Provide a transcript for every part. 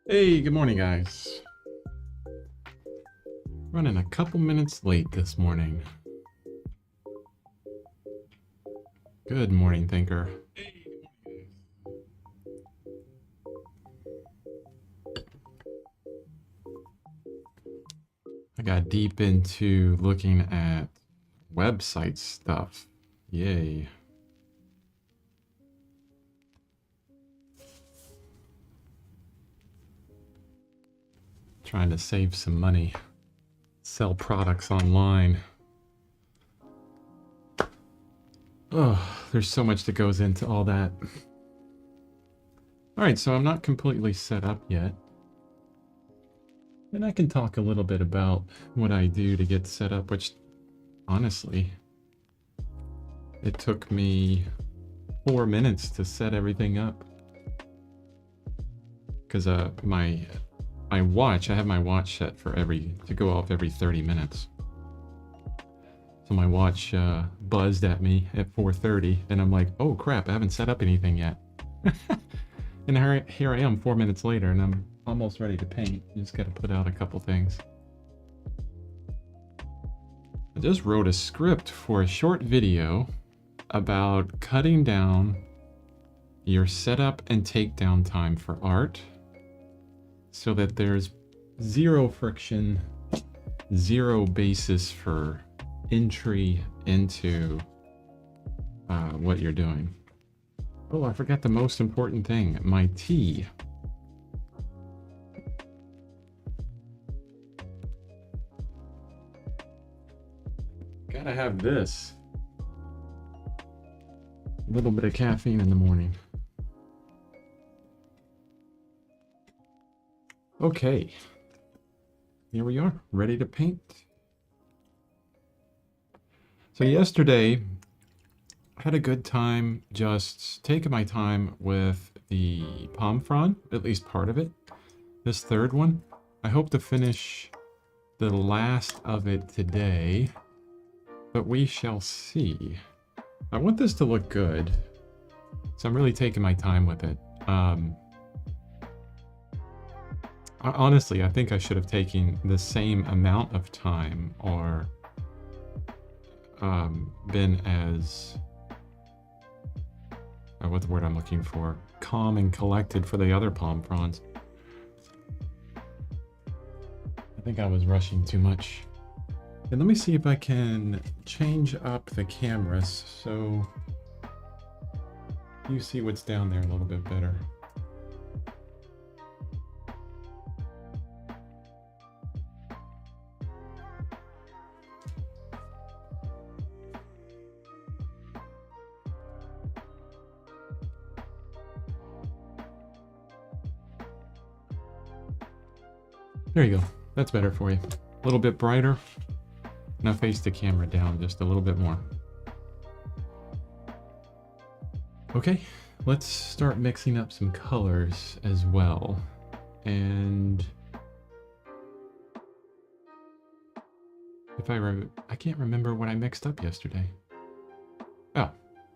Hey, good morning, guys. Running a couple minutes late this morning. Good morning, Thinker. I got deep into looking at website stuff. Yay. Trying to save some money. Sell products online. Oh, there's so much that goes into all that. Alright, so I'm not completely set up yet. And I can talk a little bit about what I do to get set up, which, honestly, it took me 4 minutes to set everything up. Because my watch, I have my watch set for to go off every 30 minutes. So my watch buzzed at me at 4:30, and I'm like, oh crap, I haven't set up anything yet. And here I am 4 minutes later, and I'm almost ready to paint. Just gotta put out a couple things. I just wrote a script for a short video about cutting down your setup and takedown time for art so that there's zero friction, zero basis for entry into what you're doing. Oh, I forgot the most important thing, my tea. Gotta have this. A little bit of caffeine in the morning. Okay. Here we are, ready to paint. So yesterday, I had a good time just taking my time with the palm frond, at least part of it. This third one, I hope to finish the last of it today, but we shall see. I want this to look good, so I'm really taking my time with it. Honestly, I think I should have taken the same amount of time or been as, what's the word I'm looking for? Calm and collected for the other palm fronds. I think I was rushing too much. And let me see if I can change up the cameras so you see what's down there a little bit better. There you go. That's better for you. A little bit brighter. Now face the camera down just a little bit more. Okay, let's start mixing up some colors as well. And if I can't remember what I mixed up yesterday. Oh,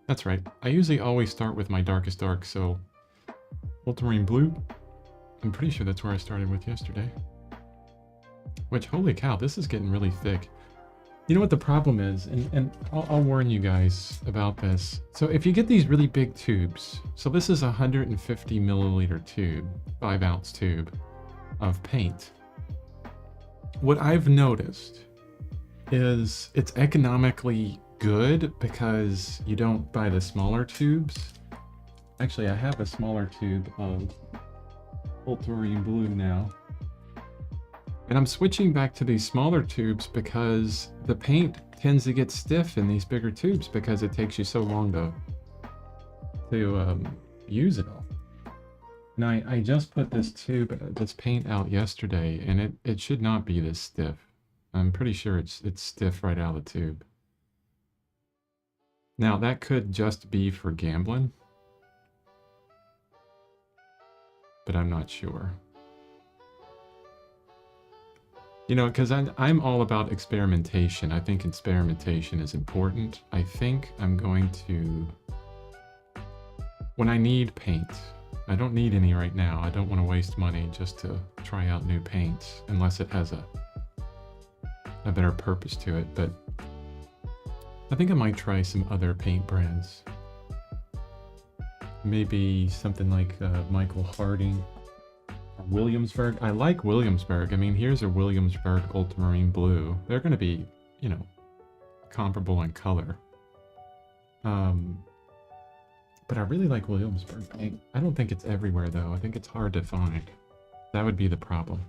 that's right. I usually always start with my darkest dark, so ultramarine blue. I'm pretty sure that's where I started with yesterday. Which, holy cow, this is getting really thick. You know what the problem is, and I'll warn you guys about this. So if you get these really big tubes, so this is a 150 milliliter tube, 5-ounce tube of paint. What I've noticed is it's economically good because you don't buy the smaller tubes. Actually, I have a smaller tube of ultramarine blue now. And I'm switching back to these smaller tubes because the paint tends to get stiff in these bigger tubes because it takes you so long to use it all. And I just put this paint out yesterday, and it should not be this stiff. I'm pretty sure it's stiff right out of the tube. Now that could just be for gambling, but I'm not sure. You know, because I'm all about experimentation. I think experimentation is important. I think I'm going to, when I need paint, I don't need any right now. I don't want to waste money just to try out new paints unless it has a better purpose to it, but I think I might try some other paint brands. Maybe something like Michael Harding or Williamsburg. I like Williamsburg. I mean, here's a Williamsburg ultramarine blue. They're going to be, you know, comparable in color. But I really like Williamsburg paint. I don't think it's everywhere though. I think it's hard to find. That would be the problem.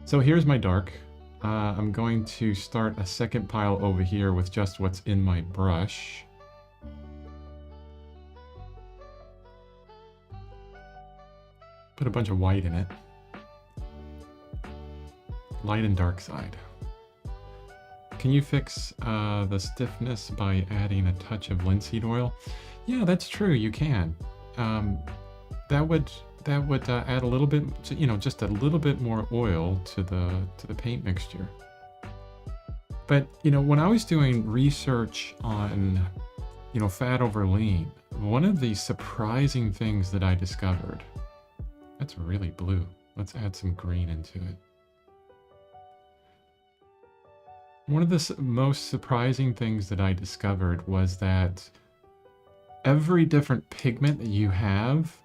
So here's my dark. I'm going to start a second pile over here with just what's in my brush. Put a bunch of white in it. Light and dark side. Can you fix the stiffness by adding a touch of linseed oil? Yeah, that's true, you can. That would add a little bit, you know, just a little bit more oil to the paint mixture. But, you know, when I was doing research on, you know, fat over lean, one of the surprising things that I discovered, that's really blue. Let's add some green into it. One of the most surprising things that I discovered was that every different pigment that you have,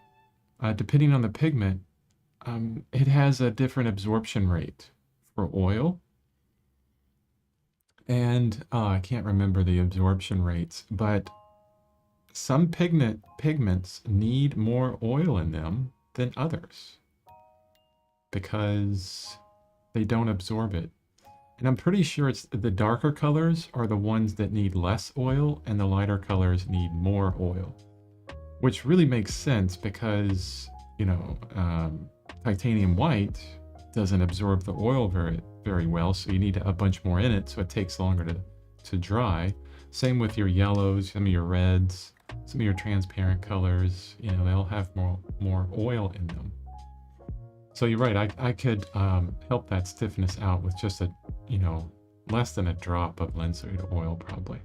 depending on the pigment, it has a different absorption rate for oil. And I can't remember the absorption rates, but some pigments need more oil in them than others because they don't absorb it. And I'm pretty sure it's the darker colors are the ones that need less oil and the lighter colors need more oil, which really makes sense because, you know, titanium white doesn't absorb the oil very well, so you need a bunch more in it, so it takes longer to dry. Same with your yellows, some of your reds, some of your transparent colors, you know, they'll have more oil in them. So you're right, I could help that stiffness out with just a, you know, less than a drop of linseed oil probably.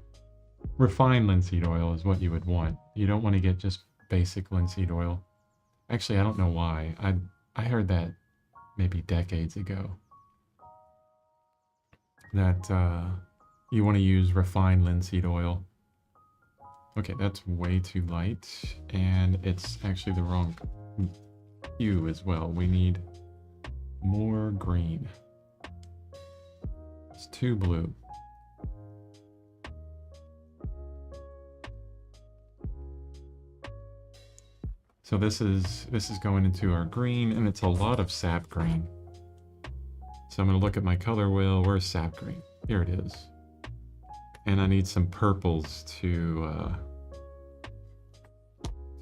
Refined linseed oil is what you would want. You don't want to get just basic linseed oil. Actually, I don't know why. I heard that maybe decades ago. That you want to use refined linseed oil. Okay, that's way too light, and it's actually the wrong hue as well. We need more green. It's too blue. So this is going into our green, and it's a lot of sap green. So I'm going to look at my color wheel. Where's sap green? Here it is. And I need some purples to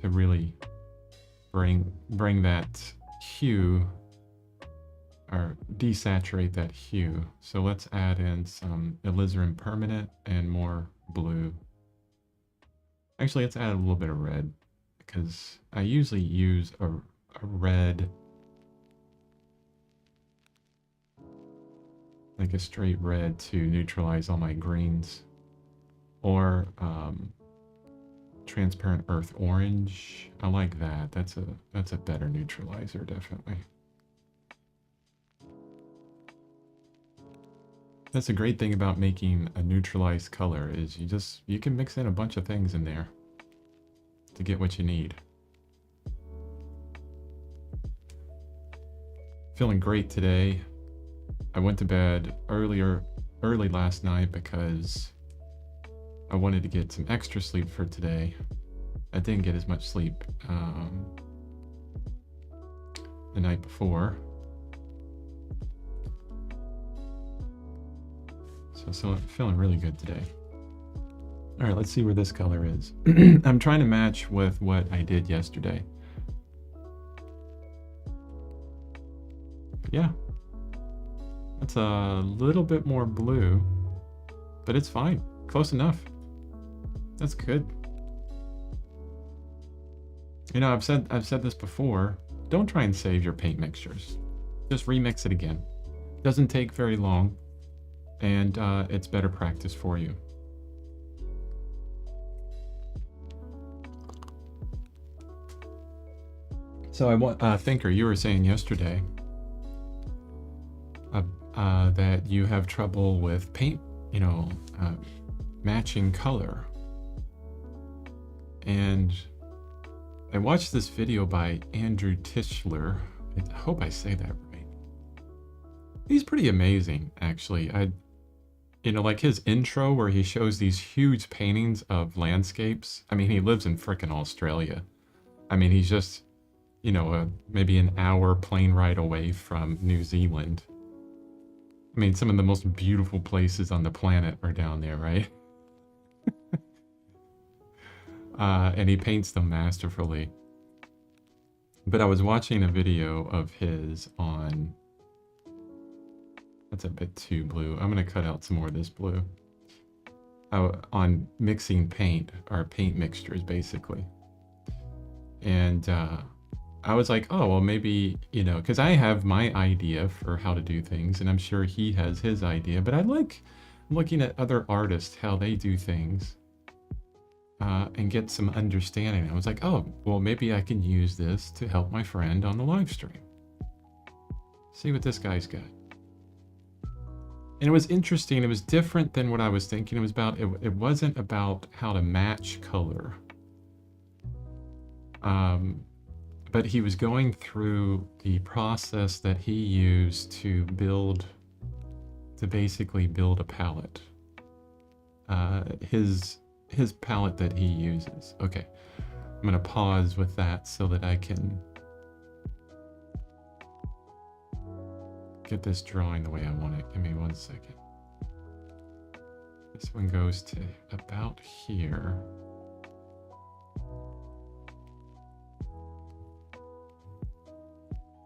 really bring that hue, or desaturate that hue. So let's add in some alizarin permanent and more blue. Actually, let's add a little bit of red, because I usually use a red, like a straight red, to neutralize all my greens, or transparent earth orange. I like that. That's a better neutralizer, definitely. That's a great thing about making a neutralized color, is you can mix in a bunch of things in there to get what you need. Feeling great today. I went to bed early last night because I wanted to get some extra sleep for today. I didn't get as much sleep the night before. So I'm feeling really good today. All right, let's see where this color is. I'm trying to match with what I did yesterday. Yeah. That's a little bit more blue, but it's fine. Close enough. That's good. You know, I've said this before. Don't try and save your paint mixtures. Just remix it again. Doesn't take very long, and it's better practice for you. So I want, Thinker, you were saying yesterday that you have trouble with paint, matching color. And I watched this video by Andrew Tischler. I hope I say that right. He's pretty amazing, actually. Like his intro where he shows these huge paintings of landscapes. I mean, he lives in frickin' Australia. I mean, he's just, maybe an hour plane ride away from New Zealand. I mean, some of the most beautiful places on the planet are down there, right? And he paints them masterfully. But I was watching a video of his on... That's a bit too blue. I'm going to cut out some more of this blue. On mixing paint, or paint mixtures, basically. And I was like, oh, well, maybe, because I have my idea for how to do things, and I'm sure he has his idea, but I like looking at other artists, how they do things, and get some understanding. I was like, oh, well, maybe I can use this to help my friend on the live stream. See what this guy's got. And it was interesting. It was different than what I was thinking it was about. It wasn't about how to match color. But he was going through the process that he used to basically build a palette. His palette that he uses. Okay, I'm gonna pause with that so that I can get this drawing the way I want it. Give me 1 second. This one goes to about here.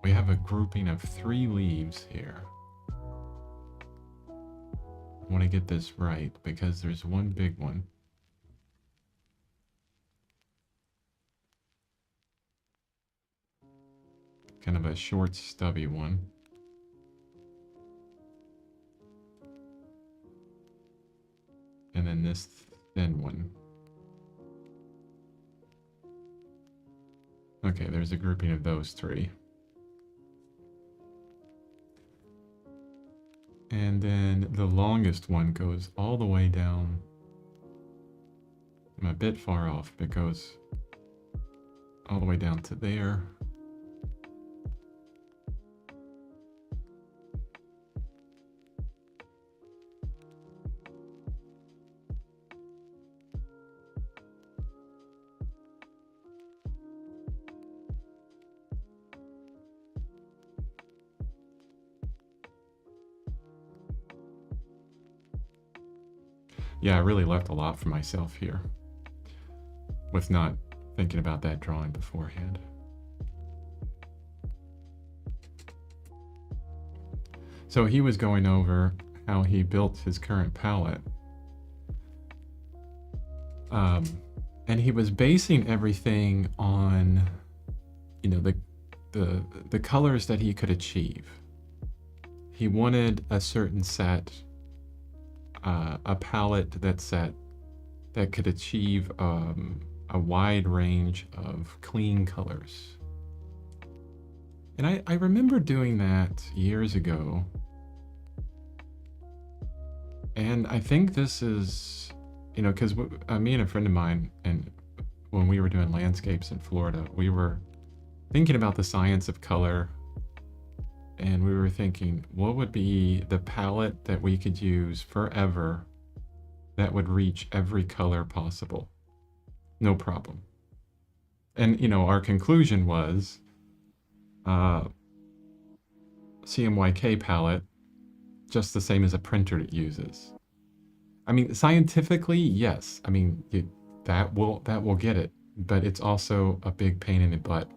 We have a grouping of 3 leaves here. I want to get this right because there's one big one. Kind of a short, stubby one. And then this thin one. Okay, there's a grouping of those 3. And then the longest one goes all the way down. I'm a bit far off, but it goes all the way down to there. Yeah, I really left a lot for myself here with not thinking about that drawing beforehand. So he was going over how he built his current palette. And he was basing everything on, the colors that he could achieve. He wanted a certain set, a palette that could achieve a wide range of clean colors. And I remember doing that years ago. And I think this is, because me and a friend of mine, and when we were doing landscapes in Florida, we were thinking about the science of color. And we were thinking, what would be the palette that we could use forever that would reach every color possible? No problem. And, our conclusion was CMYK palette, just the same as a printer it uses. I mean, scientifically, yes. I mean, that will get it, but it's also a big pain in the butt.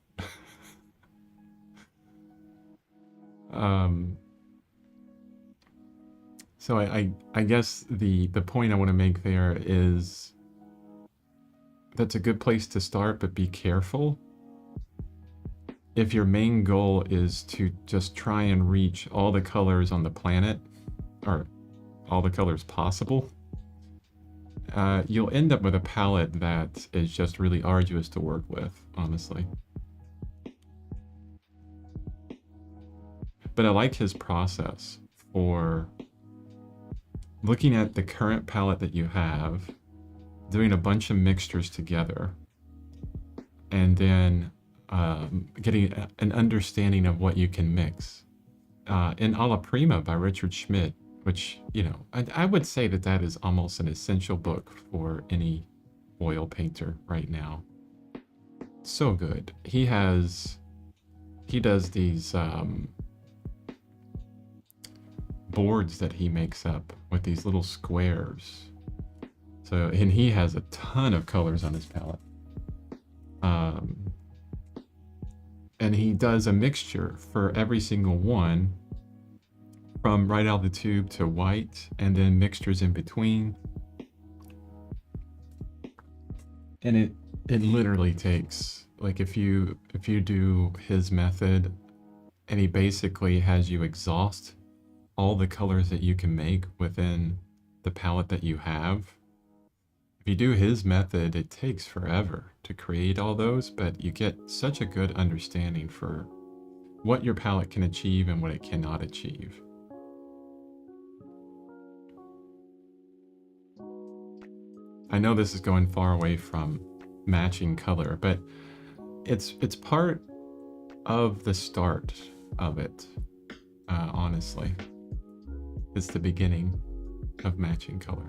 So I guess the point I want to make there is that's a good place to start, but be careful. If your main goal is to just try and reach all the colors on the planet, or all the colors possible, you'll end up with a palette that is just really arduous to work with, honestly. But I like his process for looking at the current palette that you have, doing a bunch of mixtures together, and then getting an understanding of what you can mix. In Alla Prima by Richard Schmidt, which, you know, I would say that that is almost an essential book for any oil painter right now. So good. He does these boards that he makes up with these little squares. So, and he has a ton of colors on his palette. And he does a mixture for every single one, from right out of the tube to white, and then mixtures in between. And it literally takes, like, if you do his method, and he basically has you exhaust all the colors that you can make within the palette that you have. If you do his method, it takes forever to create all those, but you get such a good understanding for what your palette can achieve and what it cannot achieve. I know this is going far away from matching color, but it's part of the start of it, honestly. It's the beginning of matching color.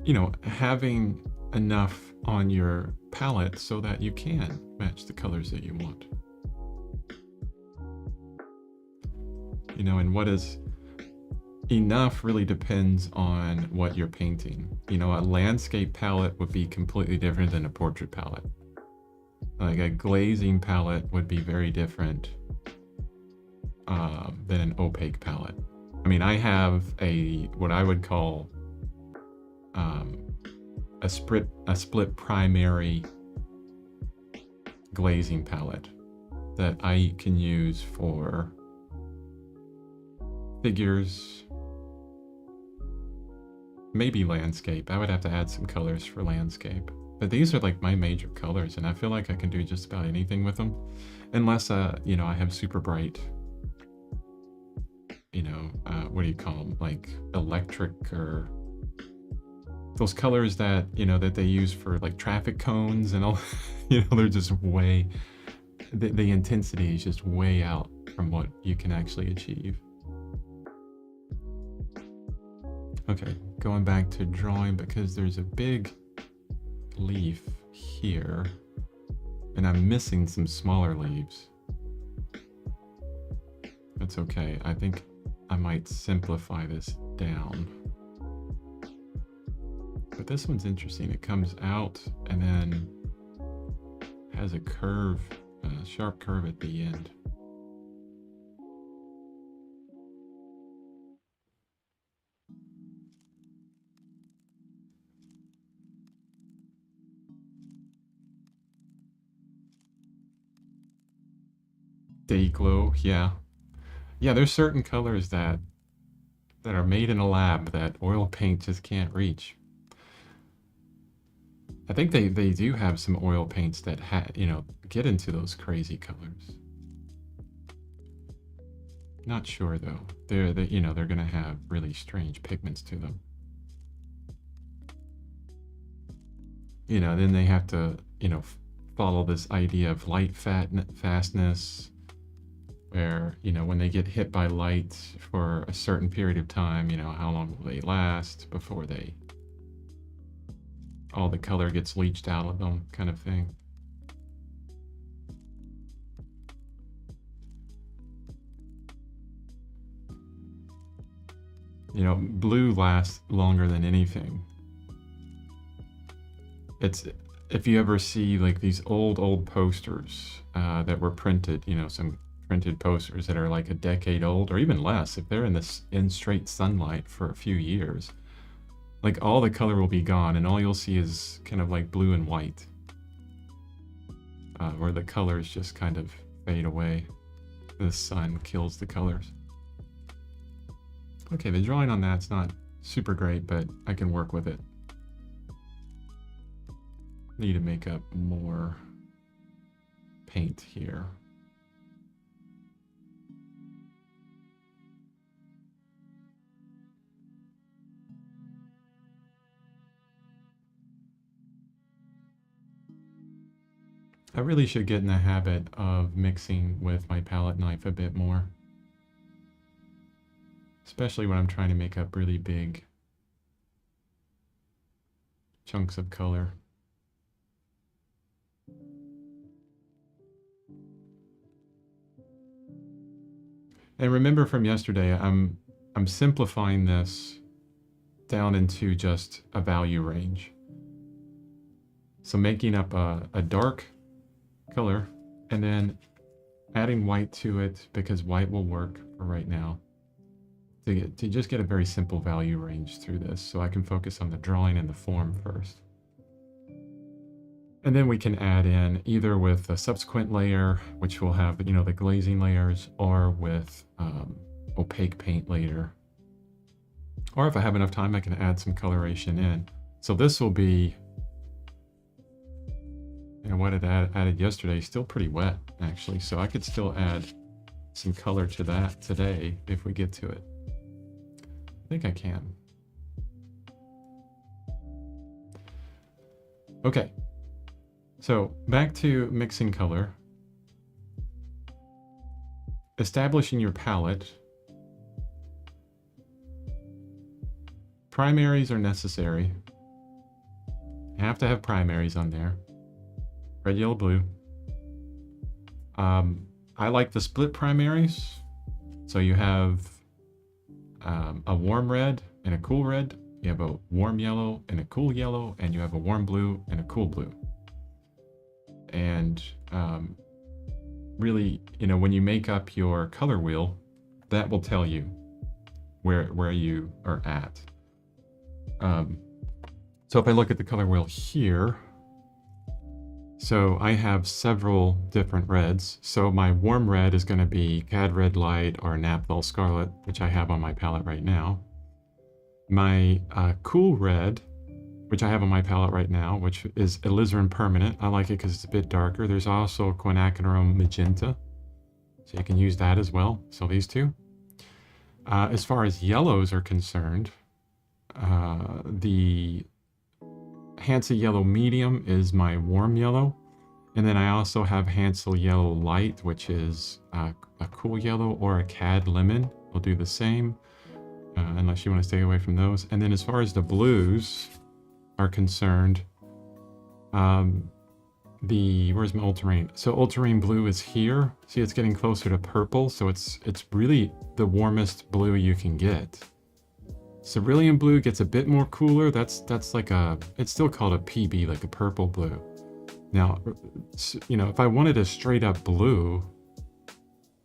You know, having enough on your palette so that you can match the colors that you want. You know, and what is enough really depends on what you're painting. You know, a landscape palette would be completely different than a portrait palette. Like a glazing palette would be very different than an opaque palette. I mean, I have what I would call a split primary glazing palette that I can use for figures, maybe landscape. I would have to add some colors for landscape. But these are like my major colors, and I feel like I can do just about anything with them. Unless, you know, I have super bright, you know, what do you call them? Like electric, or those colors that, you know, that they use for like traffic cones and all. You know, they're just way, the intensity is just way out from what you can actually achieve. Okay, going back to drawing, because there's a big leaf here and I'm missing some smaller leaves. That's okay. I think I might simplify this down. But this one's interesting. It comes out and then has a curve, a sharp curve at the end. Day glow, yeah. Yeah, there's certain colors that are made in a lab that oil paint just can't reach. I think they do have some oil paints that you know, get into those crazy colors. Not sure though. You know, they're gonna have really strange pigments to them. You know, then they have to, you know, follow this idea of light fastness, where, you know, when they get hit by light for a certain period of time, you know, how long will they last before all the color gets leached out of them, kind of thing. You know, blue lasts longer than anything. It's, if you ever see like these old posters that were printed, you know, some printed posters that are like a decade old or even less, if they're in straight sunlight for a few years, like all the color will be gone and all you'll see is kind of like blue and white, where the colors just kind of fade away. The sun kills the colors. Okay, the drawing on that's not super great, but I can work with it. Need to make up more paint here. I really should get in the habit of mixing with my palette knife a bit more. Especially when I'm trying to make up really big chunks of color. And remember from yesterday, I'm simplifying this down into just a value range. So making up a dark color and then adding white to it because white will work for right now. To just get a very simple value range through this so I can focus on the drawing and the form first. And then we can add in either with a subsequent layer, which will have, you know, the glazing layers, or with opaque paint later. Or if I have enough time, I can add some coloration in. So this will be, you know, what it added yesterday, still pretty wet, actually. So I could still add some color to that today if we get to it. I think I can. Okay. So back to mixing color. Establishing your palette. Primaries are necessary. You have to have primaries on there. Red, yellow, blue. I like the split primaries. So you have a warm red and a cool red. You have a warm yellow and a cool yellow, and you have a warm blue and a cool blue. And really, you know, when you make up your color wheel, that will tell you where you are at. So if I look at the color wheel here, so I have several different reds. So my warm red is going to be Cad Red Light or Naphthalene Scarlet, which I have on my palette right now. My cool red, which I have on my palette right now, which is Alizarin Permanent. I like it because it's a bit darker. There's also Quinacridone Magenta, so you can use that as well. So these two. As far as yellows are concerned, the Hansel Yellow Medium is my warm yellow. And then I also have Hansel Yellow Light, which is a cool yellow, or a Cad Lemon. We'll do the same, unless you want to stay away from those. And then as far as the blues are concerned, where's my ultramarine? So ultramarine blue is here. See, it's getting closer to purple, so it's really the warmest blue you can get. Cerulean blue gets a bit more cooler. That's like it's still called a PB, like a purple blue. Now, you know, if I wanted a straight up blue,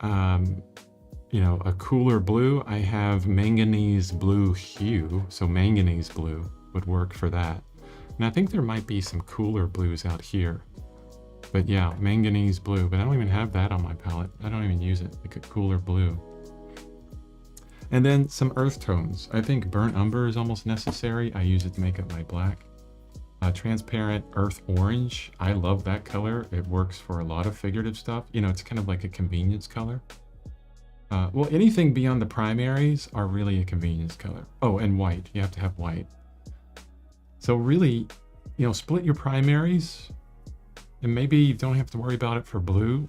you know, a cooler blue, I have manganese blue hue. So manganese blue would work for that. And I think there might be some cooler blues out here. But yeah, manganese blue, but I don't even have that on my palette. I don't even use it, like a cooler blue. And then some earth tones. I think burnt umber is almost necessary. I use it to make up my black. Transparent earth orange. I love that color. It works for a lot of figurative stuff. You know, it's kind of like a convenience color. Well, anything beyond the primaries are really a convenience color. Oh, and white. You have to have white. So really, you know, split your primaries, and maybe you don't have to worry about it for blue.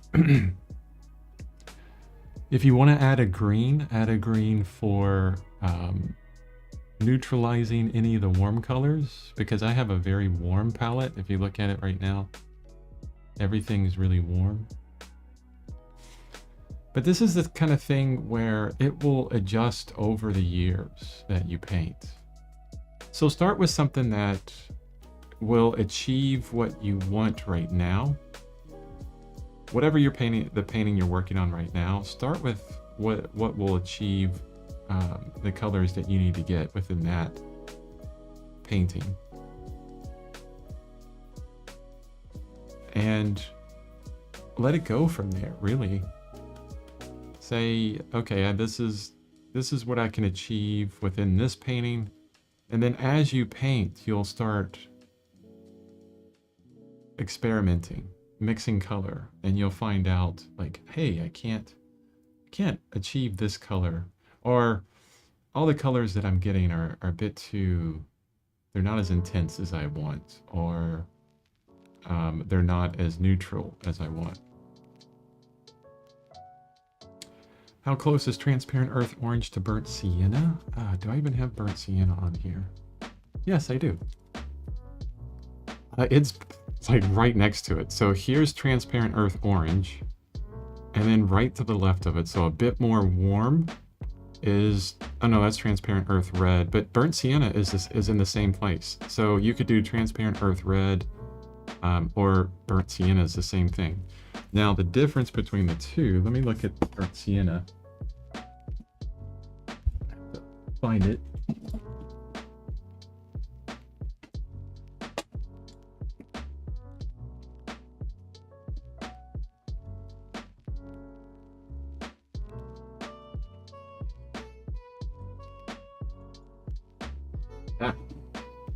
If you want to add a green for neutralizing any of the warm colors, because I have a very warm palette. If you look at it right now, everything is really warm. But this is the kind of thing where it will adjust over the years that you paint. So start with something that will achieve what you want right now. Whatever you're painting, the painting you're working on right now, start with what will achieve the colors that you need to get within that painting. And let it go from there, really. Say, okay, this is what I can achieve within this painting. And then as you paint, you'll start experimenting, mixing color, and you'll find out like, hey, I can't achieve this color, or all the colors that I'm getting are a bit too, they're not as intense as I want, or they're not as neutral as I want. How close is transparent earth orange to burnt sienna? Do I even have burnt sienna on here? Yes, I do. It's like right next to it. So here's transparent earth orange, and then right to the left of it, so a bit more warm, is, oh no, that's transparent earth red, but burnt sienna is in the same place. So you could do transparent earth red, or burnt sienna is the same thing. Now the difference between the two, let me look at burnt sienna. Find it.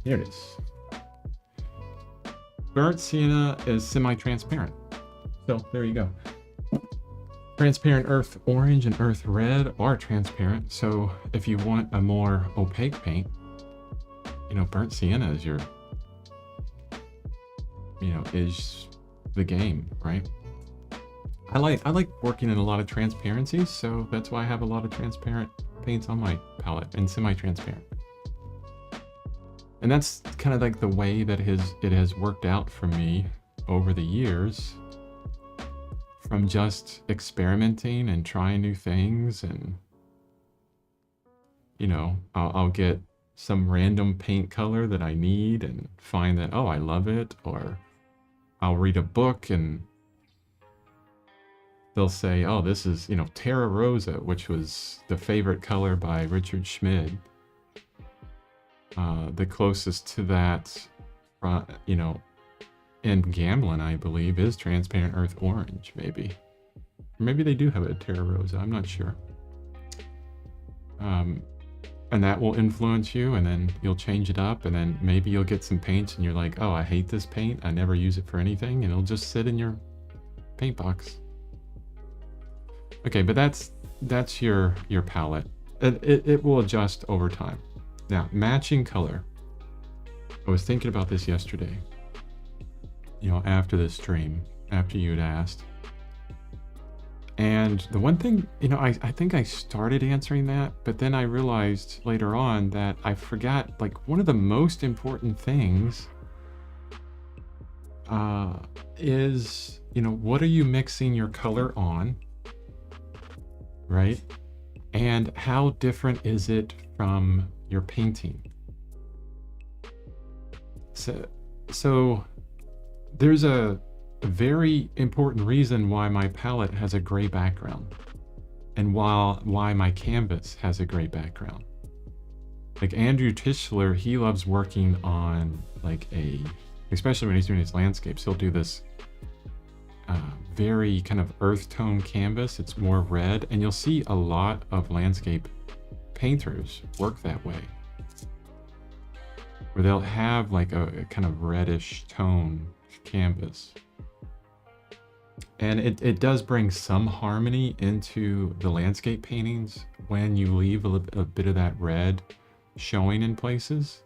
Here it is. Burnt sienna is semi-transparent. So there you go. Transparent earth orange and earth red are transparent. So if you want a more opaque paint, you know, burnt sienna is your, you know, is the game, right? I like working in a lot of transparencies, so that's why I have a lot of transparent paints on my palette and semi-transparent. And that's kind of like the way that it has worked out for me over the years, from just experimenting and trying new things. And, you know, I'll get some random paint color that I need and find that, oh, I love it. Or I'll read a book and they'll say, oh, this is, you know, Terra Rosa, which was the favorite color by Richard Schmid. The closest to that, you know, in Gamblin, I believe, is transparent earth orange, maybe. Or maybe they do have a Terra Rosa, I'm not sure. And that will influence you, and then you'll change it up, and then maybe you'll get some paints and you're like, oh, I hate this paint, I never use it for anything, and it'll just sit in your paint box. Okay, but that's your palette. It will adjust over time. Now, matching color. I was thinking about this yesterday, you know, after the stream, after you had asked. And the one thing, you know, I think I started answering that, but then I realized later on that I forgot, like, one of the most important things is, you know, what are you mixing your color on, right? And how different is it from your painting? So there's a very important reason why my palette has a gray background, and why my canvas has a gray background. Like Andrew Tischler, he loves working on like especially when he's doing his landscapes, he'll do this very kind of earth tone canvas. It's more red, and you'll see a lot of landscape painters work that way, where they'll have like a kind of reddish tone canvas. And it does bring some harmony into the landscape paintings when you leave a bit of that red showing in places.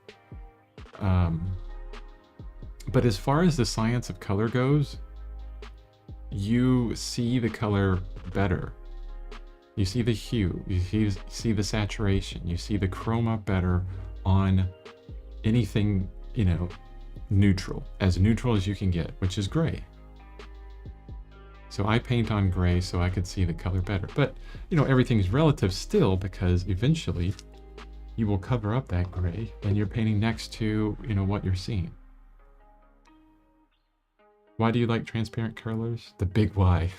But as far as the science of color goes, you see the color better. You see the hue, you see the saturation, you see the chroma better on anything, you know, neutral as you can get, which is gray. So I paint on gray so I could see the color better. But, you know, everything's relative still, because eventually you will cover up that gray and you're painting next to, you know, what you're seeing. Why do you like transparent colors? The big why.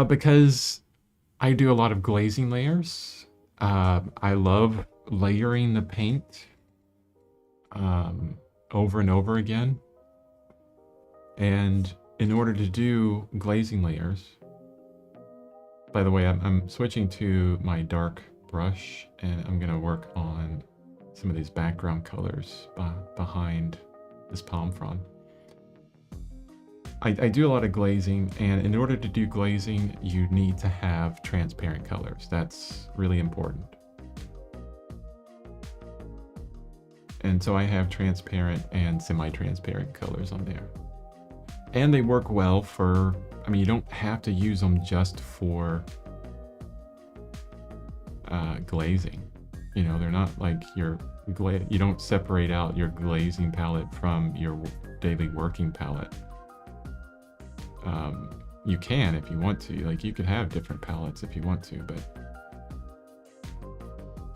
Because I do a lot of glazing layers. I love layering the paint over and over again. And in order to do glazing layers, by the way, I'm switching to my dark brush, and I'm going to work on some of these background colors behind this palm frond. I do a lot of glazing, and in order to do glazing, you need to have transparent colors. That's really important. And so I have transparent and semi-transparent colors on there. And they work well for, I mean, you don't have to use them just for glazing. You know, they're not like you don't separate out your glazing palette from your daily working palette. You can if you want to. Like, you could have different palettes if you want to, but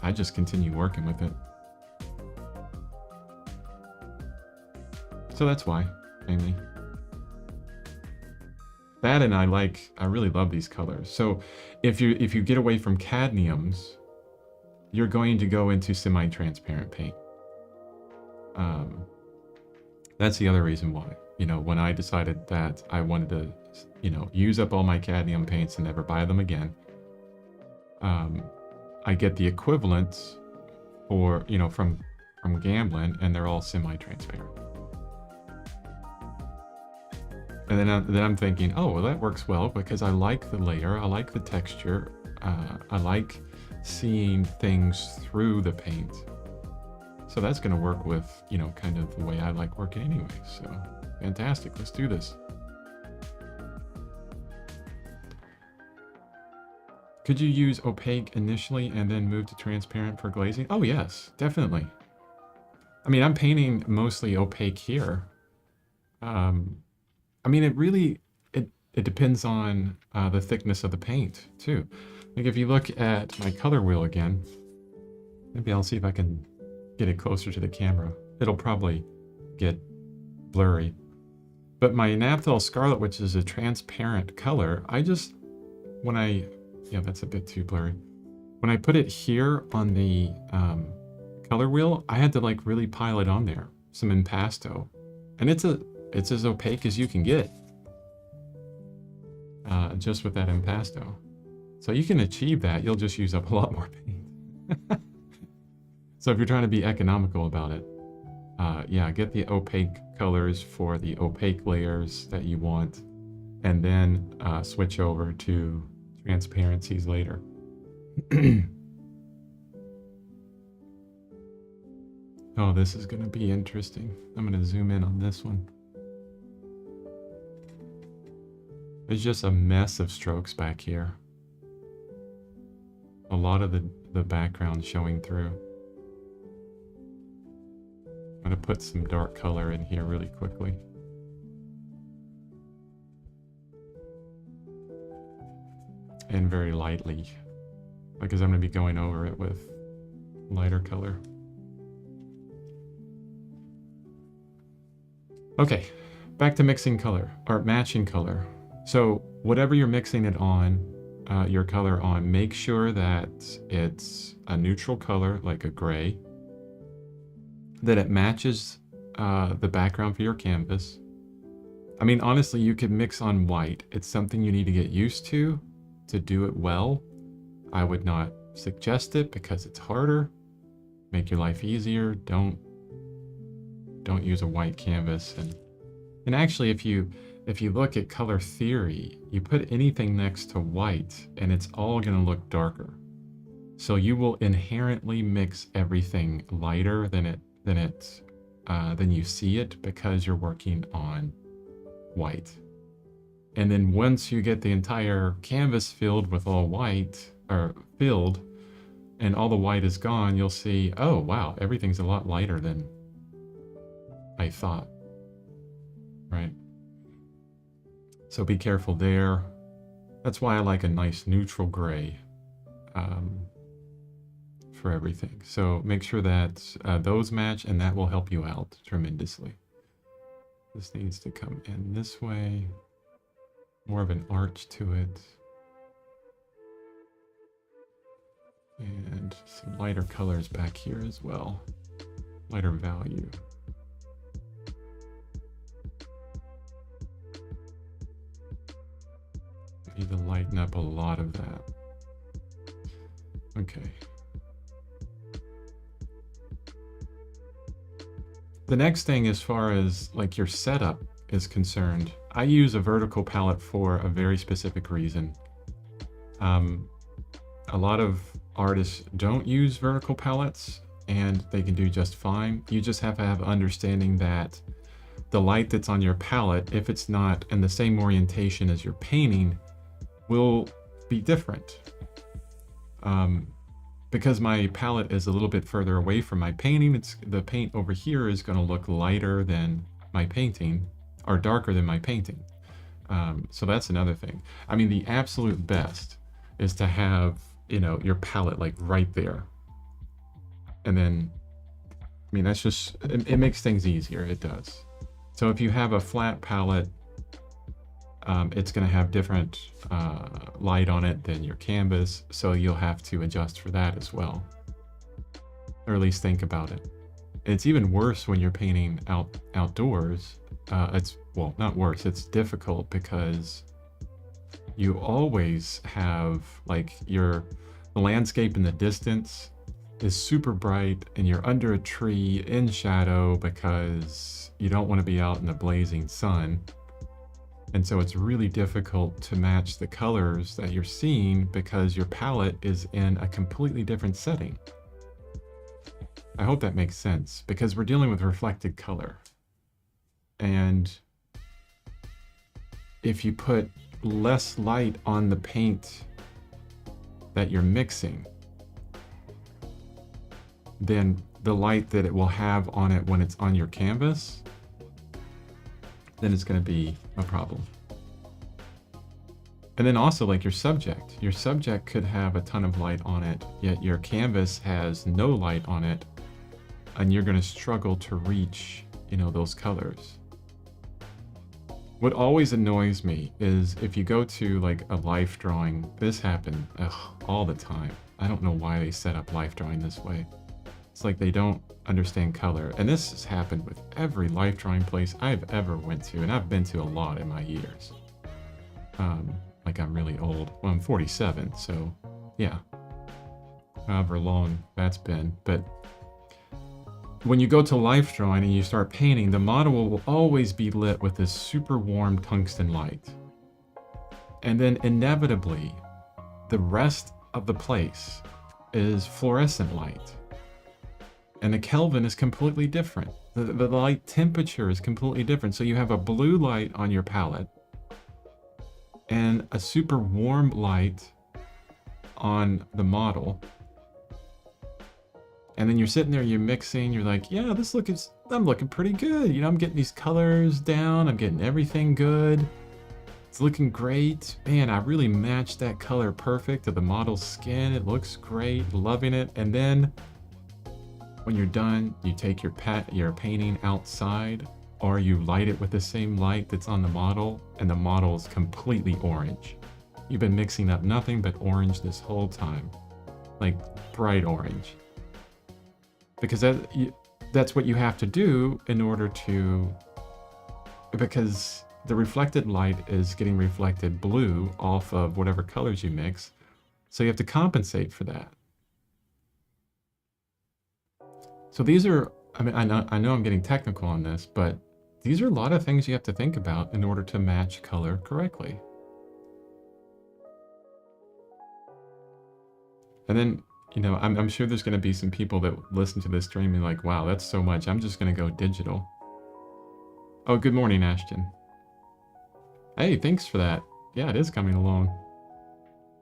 I just continue working with it. So that's why, mainly. That, and I really love these colors. So if you get away from cadmiums, you're going to go into semi-transparent paint. That's the other reason why. You know, when I decided that I wanted to, you know, use up all my cadmium paints and never buy them again, I get the equivalent for, you know, from Gamblin, and they're all semi-transparent. And then I'm thinking, oh, well, that works well because I like the layer, I like the texture, I like seeing things through the paint. So that's going to work with, you know, kind of the way I like working anyway. So fantastic, let's do this. Could you use opaque initially and then move to transparent for glazing? Oh yes, definitely. I mean, I'm painting mostly opaque here. I mean, it depends on the thickness of the paint too. Like if you look at my color wheel again, maybe I'll see if I can get it closer to the camera. It'll probably get blurry. But my Naphthol Scarlet, which is a transparent color, yeah, that's a bit too blurry. When I put it here on the color wheel, I had to like really pile it on there, some impasto. And it's as opaque as you can get, just with that impasto. So you can achieve that, you'll just use up a lot more paint. So if you're trying to be economical about it, yeah, get the opaque colors for the opaque layers that you want, and then switch over to transparencies later. Oh, this is going to be interesting. I'm going to zoom in on this one. There's just a mess of strokes back here. A lot of the background showing through. I'm going to put some dark color in here really quickly. And very lightly, because I'm going to be going over it with lighter color. Okay, back to mixing color, or matching color. So whatever you're mixing it on, your color on, make sure that it's a neutral color, like a gray, that it matches the background for your canvas. I mean, honestly, you could mix on white. It's something you need to get used to do it well. I would not suggest it because it's harder. Make your life easier. Don't use a white canvas. And actually, if you look at color theory, you put anything next to white and it's all going to look darker. So you will inherently mix everything lighter than you see it, because you're working on white. And then once you get the entire canvas filled with all white, or filled, and all the white is gone, you'll see, oh wow, everything's a lot lighter than I thought, right? So be careful there. That's why I like a nice neutral gray for everything. So make sure that those match, and that will help you out tremendously. This needs to come in this way. More of an arch to it. And some lighter colors back here as well. Lighter value. Need to lighten up a lot of that. Okay. The next thing, as far as like your setup is concerned, I use a vertical palette for a very specific reason. A lot of artists don't use vertical palettes, and they can do just fine. You just have to have understanding that the light that's on your palette, if it's not in the same orientation as your painting, will be different. Because my palette is a little bit further away from my painting, the paint over here is going to look lighter than my painting, or darker than my painting. So that's another thing. I mean, the absolute best is to have, you know, your palette like right there. And then, I mean, that's just, it makes things easier. It does. So if you have a flat palette, it's going to have different light on it than your canvas. So you'll have to adjust for that as well. Or at least think about it. It's even worse when you're painting outdoors. Well, not worse, it's difficult because you always have like the landscape in the distance is super bright and you're under a tree in shadow because you don't want to be out in the blazing sun. And so it's really difficult to match the colors that you're seeing because your palette is in a completely different setting. I hope that makes sense because we're dealing with reflected color. And if you put less light on the paint that you're mixing, then the light that it will have on it when it's on your canvas, then it's going to be a problem. And then also like your subject could have a ton of light on it, yet your canvas has no light on it, and you're going to struggle to reach, you know, those colors. What always annoys me is if you go to like a life drawing, this happened all the time. I don't know why they set up life drawing this way. It's like they don't understand color. And this has happened with every life drawing place I've ever went to, and I've been to a lot in my years. Like I'm really old. Well, I'm 47, so yeah. However long that's been. But when you go to life drawing and you start painting, the model will always be lit with this super warm tungsten light. And then inevitably, the rest of the place is fluorescent light. And the Kelvin is completely different. The light temperature is completely different. So you have a blue light on your palette and a super warm light on the model. And then you're sitting there, you're mixing, you're like, yeah, I'm looking pretty good. You know, I'm getting these colors down, I'm getting everything good. It's looking great. Man, I really matched that color perfect to the model's skin. It looks great, loving it. And then when you're done, you take your painting outside, or you light it with the same light that's on the model, and the model is completely orange. You've been mixing up nothing but orange this whole time. Like bright orange. Because that's what you have to do in order to, because the reflected light is getting reflected blue off of whatever colors you mix. So you have to compensate for that. So these are, I mean, I know I'm getting technical on this, but these are a lot of things you have to think about in order to match color correctly. And then, you know, I'm sure there's going to be some people that listen to this stream and like, wow, that's so much. I'm just going to go digital. Oh, good morning, Ashton. Hey, thanks for that. Yeah, it is coming along.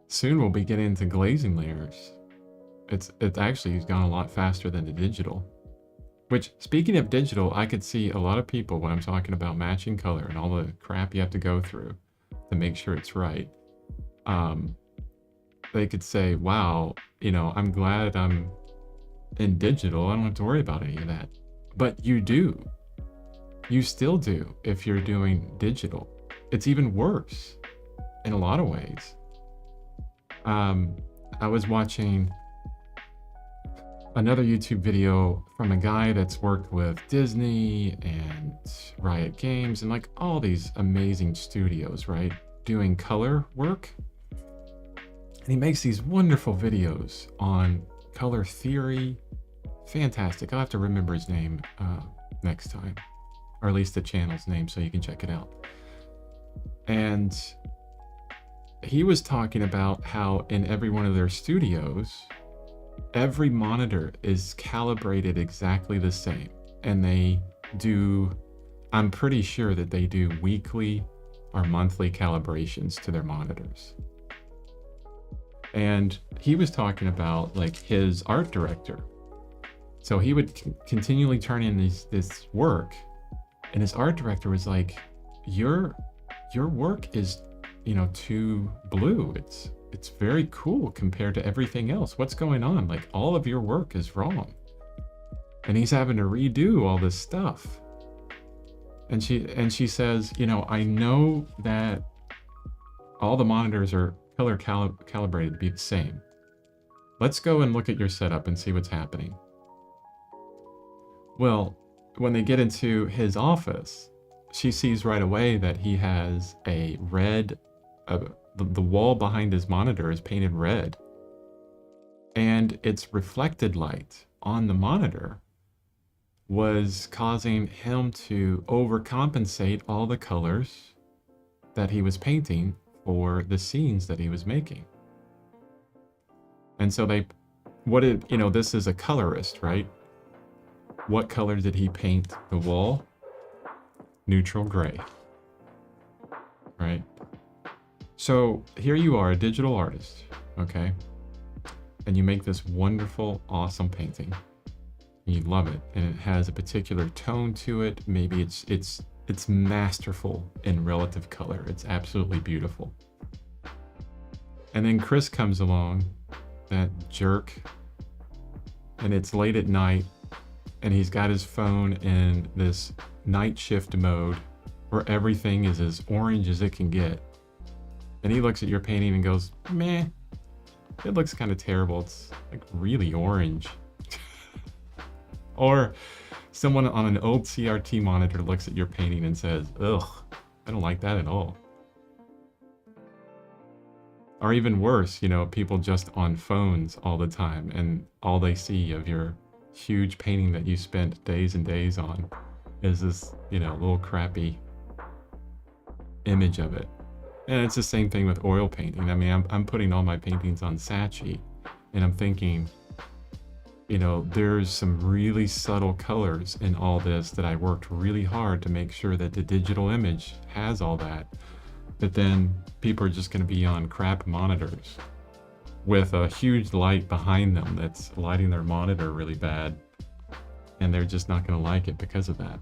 Soon we'll be getting into glazing layers. It's actually gone a lot faster than the digital. Which, speaking of digital, I could see a lot of people when I'm talking about matching color and all the crap you have to go through to make sure it's right. They could say, wow, you know, I'm glad I'm in digital. I don't have to worry about any of that. But you do. You still do if you're doing digital. It's even worse in a lot of ways. I was watching another YouTube video from a guy that's worked with Disney and Riot Games and like all these amazing studios, right? Doing color work. And he makes these wonderful videos on color theory. Fantastic. I'll have to remember his name next time. Or at least the channel's name so you can check it out. And he was talking about how in every one of their studios, every monitor is calibrated exactly the same. And they do, I'm pretty sure that they do weekly or monthly calibrations to their monitors. And he was talking about like his art director. So he would continually turn in this work, and his art director was like, your work is, you know, too blue. It's very cool compared to everything else. What's going on? Like, all of your work is wrong. And he's having to redo all this stuff. And she says, you know, I know that all the monitors are color calibrated to be the same. Let's go and look at your setup and see what's happening. Well, when they get into his office, she sees right away that he has a red, the wall behind his monitor is painted red. And its reflected light on the monitor was causing him to overcompensate all the colors that he was painting for the scenes that he was making. And so you know, this is a colorist, right? What color did he paint the wall? Neutral gray, right? So here you are, a digital artist, okay? And you make this wonderful, awesome painting. You love it, and it has a particular tone to it. Maybe it's masterful in relative color. It's absolutely beautiful. And then Chris comes along, that jerk, and it's late at night, and he's got his phone in this night shift mode where everything is as orange as it can get. And he looks at your painting and goes, meh, it looks kind of terrible. It's like really orange. Or someone on an old CRT monitor looks at your painting and says, ugh, I don't like that at all. Or even worse, you know, people just on phones all the time, and all they see of your huge painting that you spent days and days on is this, you know, little crappy image of it. And it's the same thing with oil painting. I mean, I'm putting all my paintings on Saatchi, and I'm thinking, you know, there's some really subtle colors in all this that I worked really hard to make sure that the digital image has all that. But then people are just going to be on crap monitors with a huge light behind them that's lighting their monitor really bad, and they're just not going to like it because of that.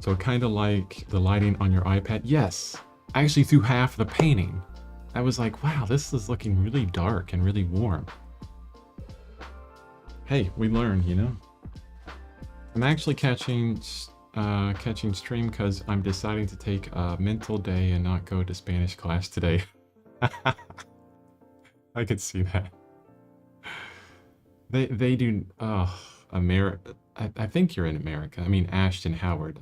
So kind of like the lighting on your iPad. Yes, I actually threw half the painting. I was like, wow, this is looking really dark and really warm. Hey, we learned, you know? I'm actually catching stream because I'm deciding to take a mental day and not go to Spanish class today. I could see that. They do, America. I think you're in America. I mean, Ashton Howard.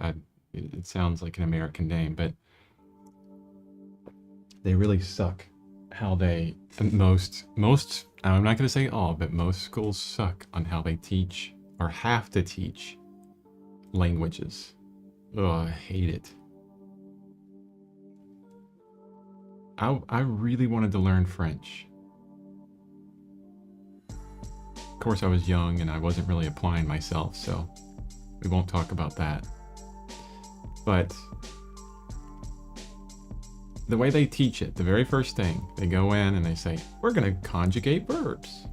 It sounds like an American name, but they really suck. How they most I'm not going to say all, but most schools suck on how they teach or have to teach languages. Oh, I hate it. I really wanted to learn French. Of course, I was young and I wasn't really applying myself, so we won't talk about that. But the way they teach it, the very first thing, they go in and they say, we're going to conjugate verbs.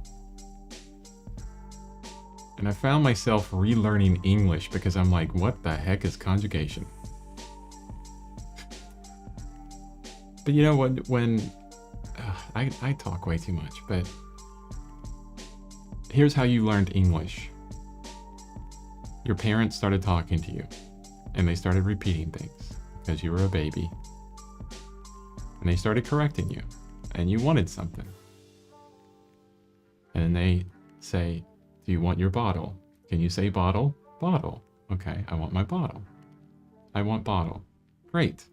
And I found myself relearning English because I'm like, what the heck is conjugation? But you know what, when I talk way too much, but here's how you learned English. Your parents started talking to you, and they started repeating things because you were a baby. And they started correcting you, and you wanted something. And they say, do you want your bottle? Can you say bottle? Bottle. Okay, I want my bottle. I want bottle. Great.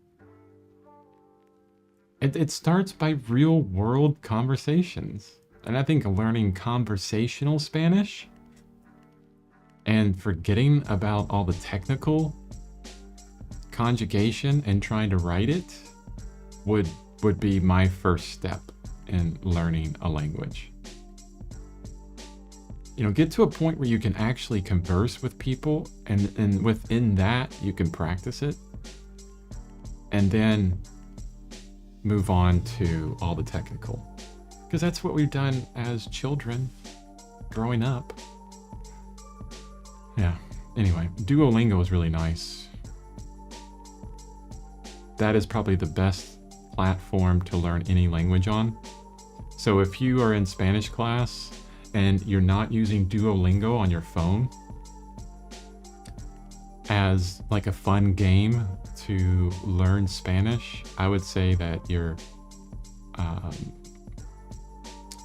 It starts by real world conversations. And I think learning conversational Spanish and forgetting about all the technical conjugation and trying to write it would be my first step in learning a language. Get to a point where you can actually converse with people, and within that, you can practice it. And then move on to all the technical. Because that's what we've done as children growing up. Yeah. Anyway, Duolingo is really nice. That is probably the best platform to learn any language on. So if you are in Spanish class and you're not using Duolingo on your phone as like a fun game to learn Spanish, I would say that you're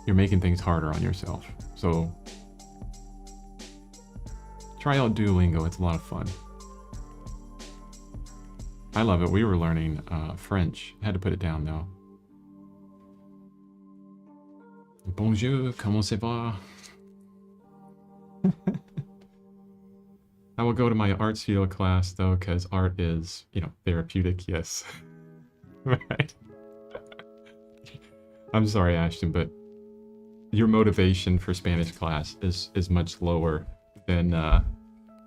making things harder on yourself. So try out Duolingo. It's a lot of fun. I love it. We were learning French. Had to put it down though. Bonjour, comment ça va? I will go to my art studio class though, because art is, therapeutic. Yes. Right. I'm sorry, Ashton, but your motivation for Spanish class is much lower than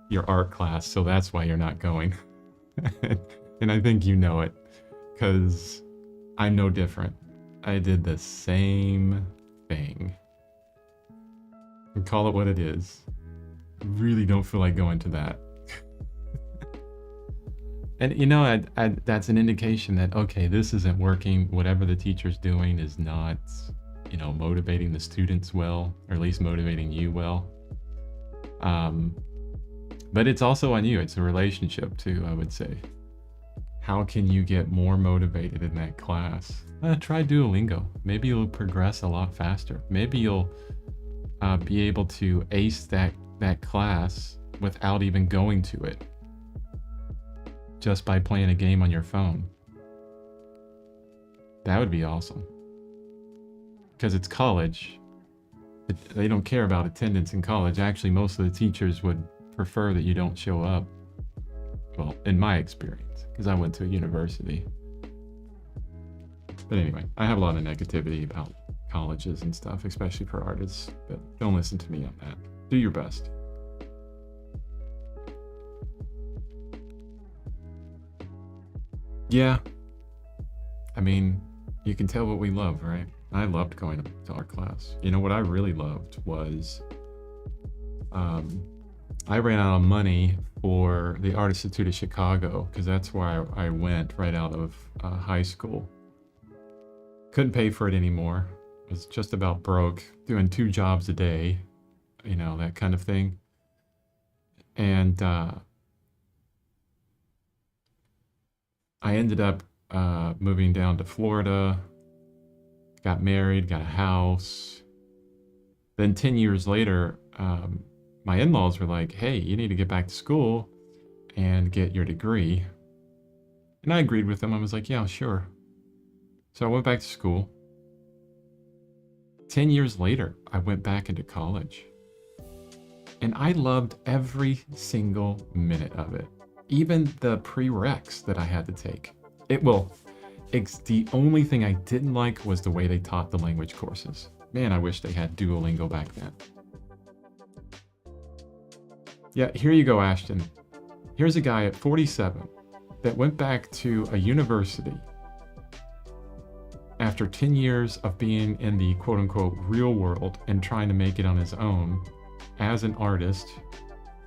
your art class, so that's why you're not going. And I think you know it, because I'm no different. I did the same thing. And call it what it is. I really don't feel like going to that. And that's an indication that, okay, this isn't working. Whatever the teacher's doing is not, motivating the students well, or at least motivating you well. But it's also on you. It's a relationship too, I would say. How can you get more motivated in that class? Try Duolingo. Maybe you'll progress a lot faster. Maybe you'll be able to ace that class without even going to it, just by playing a game on your phone. That would be awesome. Because it's college. They don't care about attendance in college. Actually, most of the teachers would prefer that you don't show up. Well, in my experience, because I went to a university. But anyway, I have a lot of negativity about colleges and stuff, especially for artists. But don't listen to me on that. Do your best. Yeah. I mean, you can tell what we love, right? I loved going to art class. What I really loved was I ran out of money for the Art Institute of Chicago, because that's where I went right out of high school. Couldn't pay for it anymore. Was just about broke, doing 2 jobs a day, that kind of thing. And I ended up moving down to Florida, got married, got a house. Then 10 years later, my in-laws were like, hey, you need to get back to school and get your degree. And I agreed with them. I was like, yeah, sure. So I went back to school. 10 years later, I went back into college. And I loved every single minute of it. Even the prereqs that I had to take. The only thing I didn't like was the way they taught the language courses. Man, I wish they had Duolingo back then. Yeah, here you go, Ashton. Here's a guy at 47 that went back to a university after 10 years of being in the quote-unquote real world and trying to make it on his own as an artist.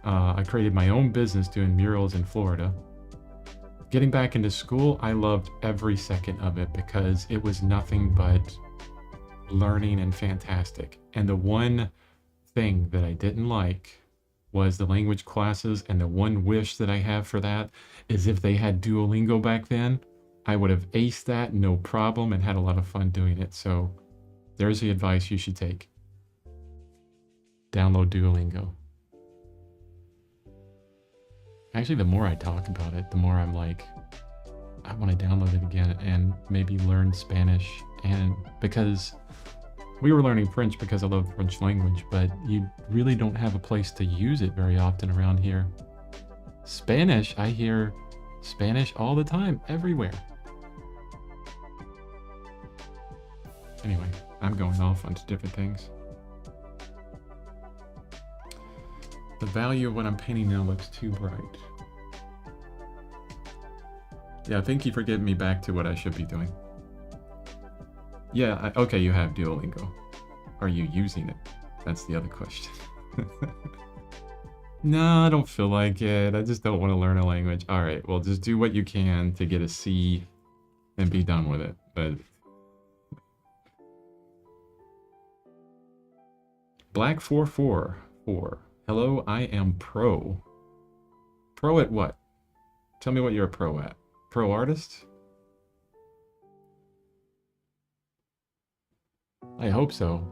I created my own business doing murals in Florida. Getting back into school, I loved every second of it because it was nothing but learning and fantastic. And the one thing that I didn't like was the language classes, and the one wish that I have for that is if they had Duolingo back then, I would have aced that no problem and had a lot of fun doing it. So there's the advice you should take. Download Duolingo. Actually, the more I talk about it, the more I'm like, I want to download it again and maybe learn Spanish. And because we were learning French because I love the French language, but you really don't have a place to use it very often around here. Spanish, I hear Spanish all the time, everywhere. Anyway, I'm going off onto different things. The value of what I'm painting now looks too bright. Yeah, thank you for getting me back to what I should be doing. Yeah, okay, you have Duolingo. Are you using it? That's the other question. No, I don't feel like it. I just don't want to learn a language. All right, well, just do what you can to get a C and be done with it. But Black 444. Hello, I am pro. Pro at what? Tell me what you're a pro at. Pro artist? I hope so.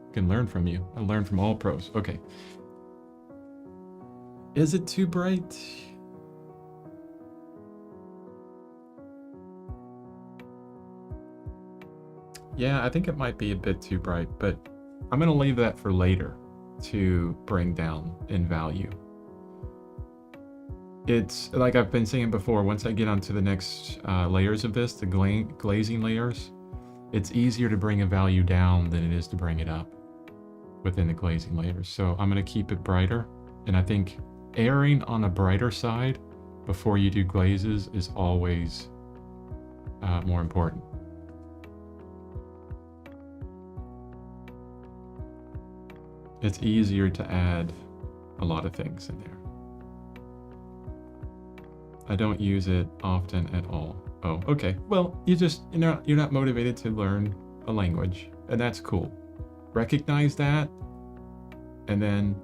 I can learn from you. I learn from all pros. Okay. Is it too bright? Yeah, I think it might be a bit too bright, but I'm going to leave that for later to bring down in value. It's like I've been saying before, once I get onto the next layers of this, the glazing layers, it's easier to bring a value down than it is to bring it up within the glazing layers. So I'm going to keep it brighter. And I think erring on a brighter side before you do glazes is always more important. It's easier to add a lot of things in there. I don't use it often at all. Oh, okay. Well, you're not motivated to learn a language, and that's cool. Recognize that, and then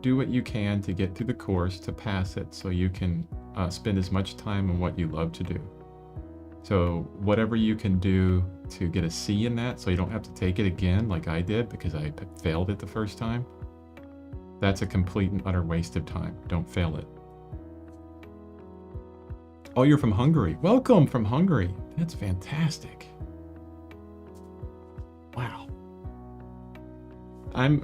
do what you can to get through the course to pass it so you can spend as much time on what you love to do. So whatever you can do to get a C in that so you don't have to take it again like I did because I failed it the first time, that's a complete and utter waste of time. Don't fail it. Oh, you're from Hungary. Welcome from Hungary. That's fantastic. Wow.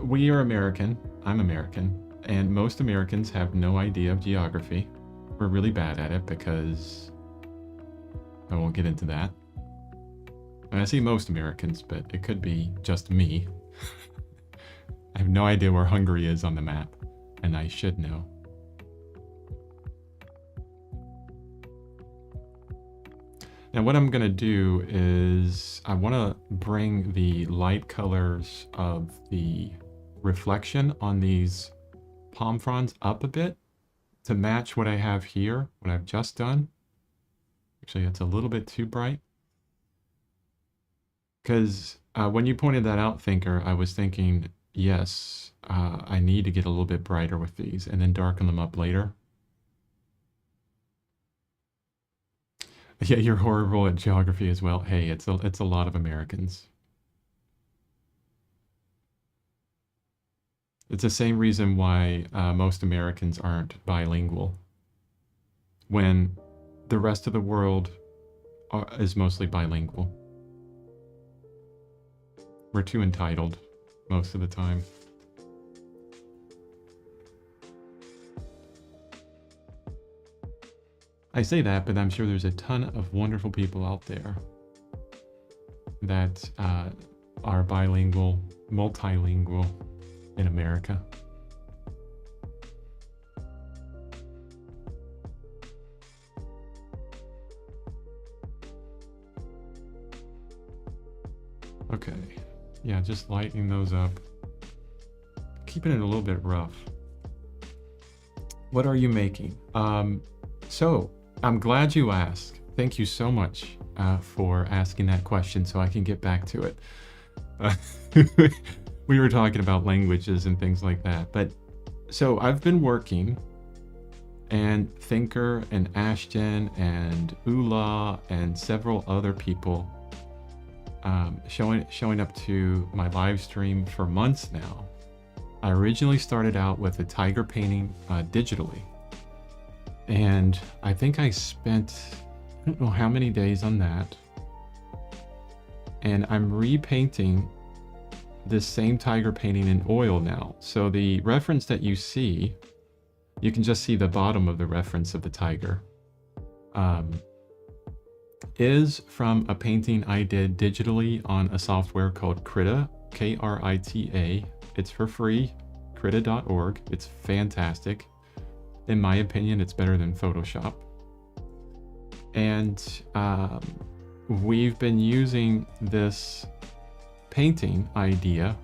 We are American. I'm American. And most Americans have no idea of geography. We're really bad at it because I won't get into that. And I see most Americans, but it could be just me. I have no idea where Hungary is on the map, and I should know. Now what I'm gonna do is I wanna bring the light colors of the reflection on these palm fronds up a bit to match what I have here, what I've just done. Actually, it's a little bit too bright. Because when you pointed that out, Thinker, I was thinking, yes, I need to get a little bit brighter with these and then darken them up later. Yeah, you're horrible at geography as well. Hey, it's a lot of Americans. It's the same reason why most Americans aren't bilingual, when the rest of the world is mostly bilingual. We're too entitled most of the time. I say that, but I'm sure there's a ton of wonderful people out there that are bilingual, multilingual in America. Okay, yeah, just lightening those up. Keeping it a little bit rough. What are you making? So, I'm glad you asked. Thank you so much for asking that question so I can get back to it. We were talking about languages and things like that. But so I've been working, and Thinker and Ashton and Ula and several other people showing up to my live stream for months now. I originally started out with a tiger painting digitally. And I think I spent, I don't know how many days on that. And I'm repainting this same tiger painting in oil now. So the reference that you see, you can just see the bottom of the reference of the tiger. is from a painting I did digitally on a software called Krita, Krita. It's for free, krita.org. It's fantastic. In my opinion, it's better than Photoshop. And we've been using this painting idea,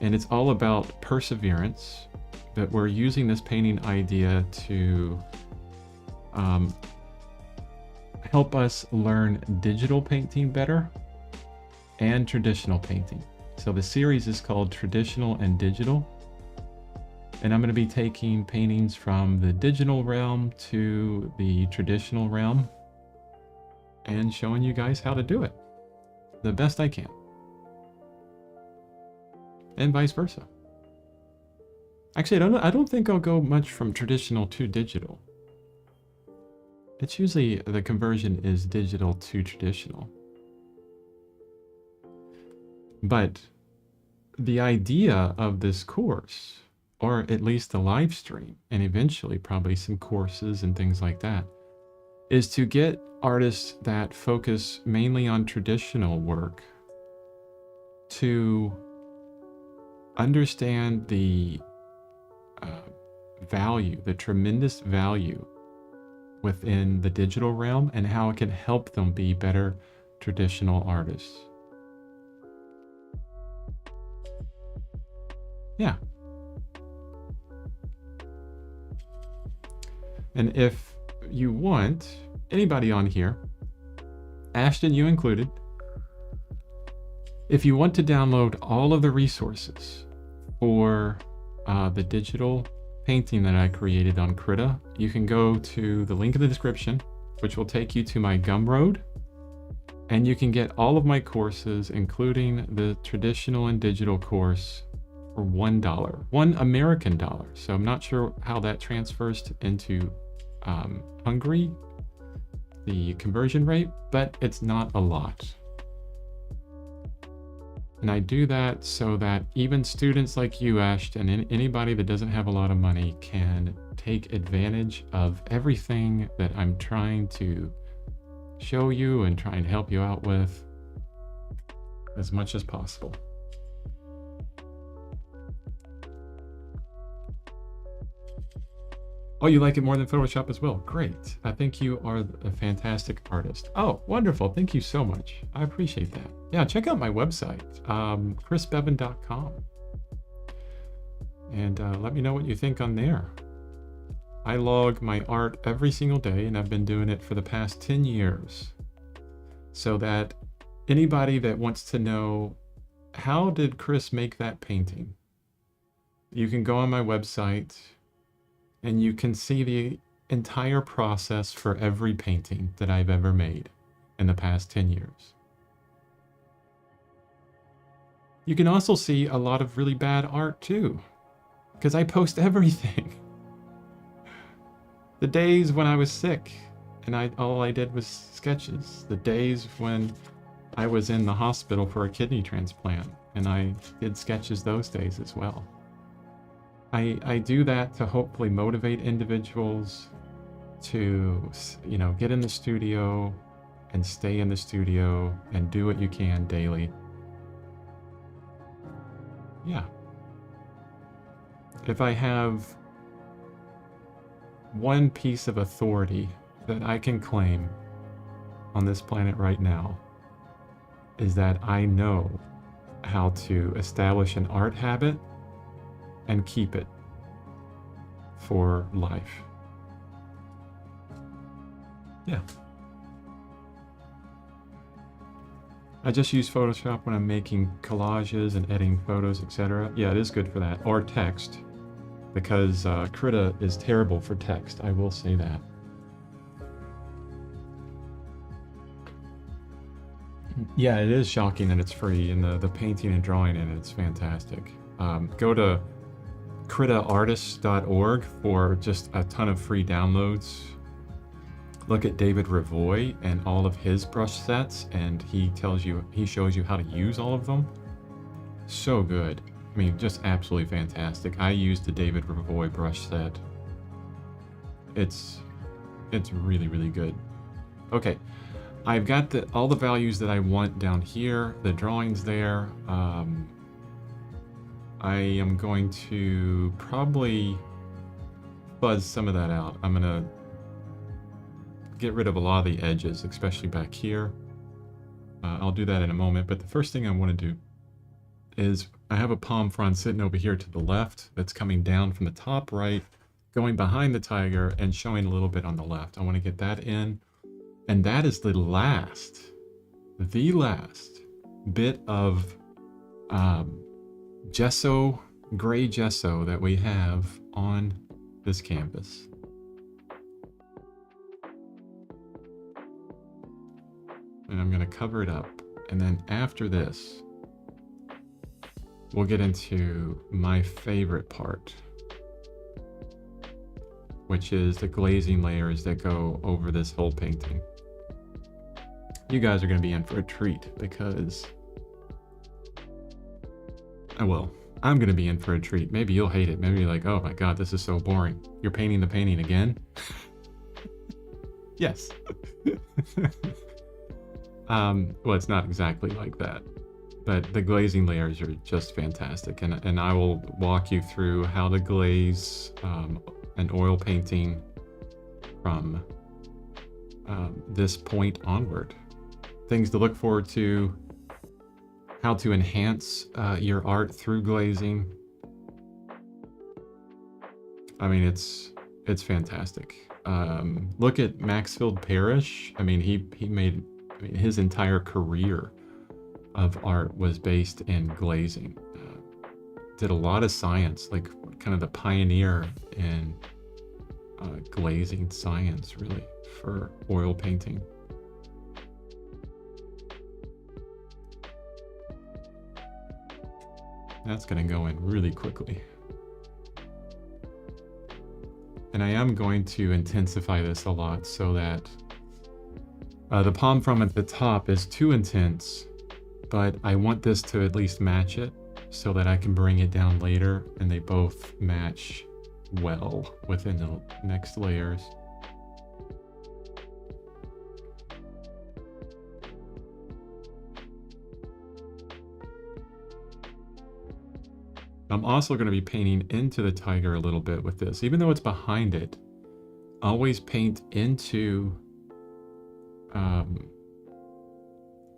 and it's all about perseverance, but we're using this painting idea to help us learn digital painting better and traditional painting. So the series is called Traditional and Digital, and I'm going to be taking paintings from the digital realm to the traditional realm and showing you guys how to do it the best I can, and vice versa. Actually, I don't think I'll go much from traditional to digital. It's usually the conversion is digital to traditional. But the idea of this course, or at least the live stream, and eventually probably some courses and things like that, is to get artists that focus mainly on traditional work to understand the value, the tremendous value within the digital realm, and how it can help them be better traditional artists. Yeah. And if you want, anybody on here, Ashton, you included, if you want to download all of the resources for the digital painting that I created on Krita, you can go to the link in the description, which will take you to my Gumroad, and you can get all of my courses, including the traditional and digital course, for $1, $1 American. So I'm not sure how that transfers into Hungary, the conversion rate, but it's not a lot. And I do that so that even students like you, Ashton, and anybody that doesn't have a lot of money can take advantage of everything that I'm trying to show you and try and help you out with as much as possible. Oh, you like it more than Photoshop as well? Great. I think you are a fantastic artist. Oh, wonderful. Thank you so much. I appreciate that. Yeah, check out my website, chrisbeaven.com. And let me know what you think on there. I log my art every single day, and I've been doing it for the past 10 years. So that anybody that wants to know, how did Chris make that painting? You can go on my website, and you can see the entire process for every painting that I've ever made in the past 10 years. You can also see a lot of really bad art too, because I post everything. The days when I was sick and all I did was sketches. The days when I was in the hospital for a kidney transplant, and I did sketches those days as well. I do that to hopefully motivate individuals to, you know, get in the studio and stay in the studio and do what you can daily. Yeah. If I have one piece of authority that I can claim on this planet right now, is that I know how to establish an art habit and keep it for life. Yeah. I just use Photoshop when I'm making collages and editing photos, etc. Yeah, it is good for that. Or text, because Krita is terrible for text, I will say that. Yeah, it is shocking that it's free, and the painting and drawing in it's fantastic. Go to kritaartists.org for just a ton of free downloads. Look at David Revoy and all of his brush sets, and he shows you how to use all of them. So good. I mean, just absolutely fantastic. I used the David Revoy brush set. It's really, really good. Okay, I've got all the values that I want down here. The drawing's there. I am going to probably fuzz some of that out. I'm gonna get rid of a lot of the edges, especially back here. I'll do that in a moment, but the first thing I want to do is I have a palm frond sitting over here to the left that's coming down from the top right, going behind the tiger and showing a little bit on the left. I want to get that in, and that is the last bit of gesso, gray gesso that we have on this canvas. And I'm going to cover it up. And then after this, we'll get into my favorite part, which is the glazing layers that go over this whole painting. You guys are going to be in for a treat because, well, I'm going to be in for a treat. Maybe you'll hate it. Maybe you're like, oh my God, this is so boring. You're painting the painting again? Yes. Well, it's not exactly like that, but the glazing layers are just fantastic. And I will walk you through how to glaze an oil painting from this point onward. Things to look forward to, how to enhance your art through glazing. I mean, it's fantastic. Look at Maxfield Parrish. I mean, he made, his entire career of art was based in glazing. Did a lot of science, like kind of the pioneer in glazing science, really, for oil painting. That's going to go in really quickly. And I am going to intensify this a lot so that the palm frond at the top is too intense, but I want this to at least match it so that I can bring it down later and they both match well within the next layers. I'm also going to be painting into the tiger a little bit with this. Even though it's behind it, always paint into,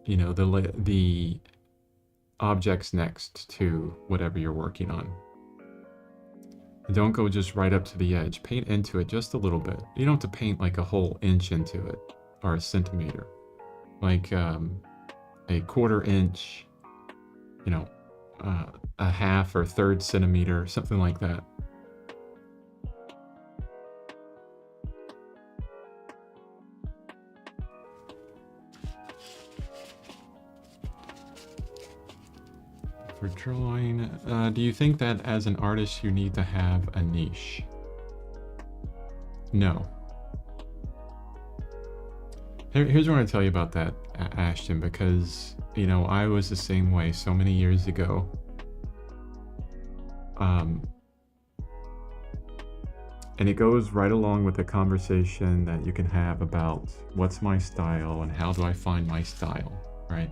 you know, the objects next to whatever you're working on. Don't go just right up to the edge. Paint into it just a little bit. You don't have to paint like a whole inch into it, or a centimeter. Like a 1/4 inch, you know, a 1/2 or 1/3 centimeter, something like that. For drawing, do you think that as an artist you need to have a niche? No. Here's what I want to tell you about that, Ashton, because, you know, I was the same way so many years ago. And it goes right along with the conversation that you can have about what's my style and how do I find my style, right?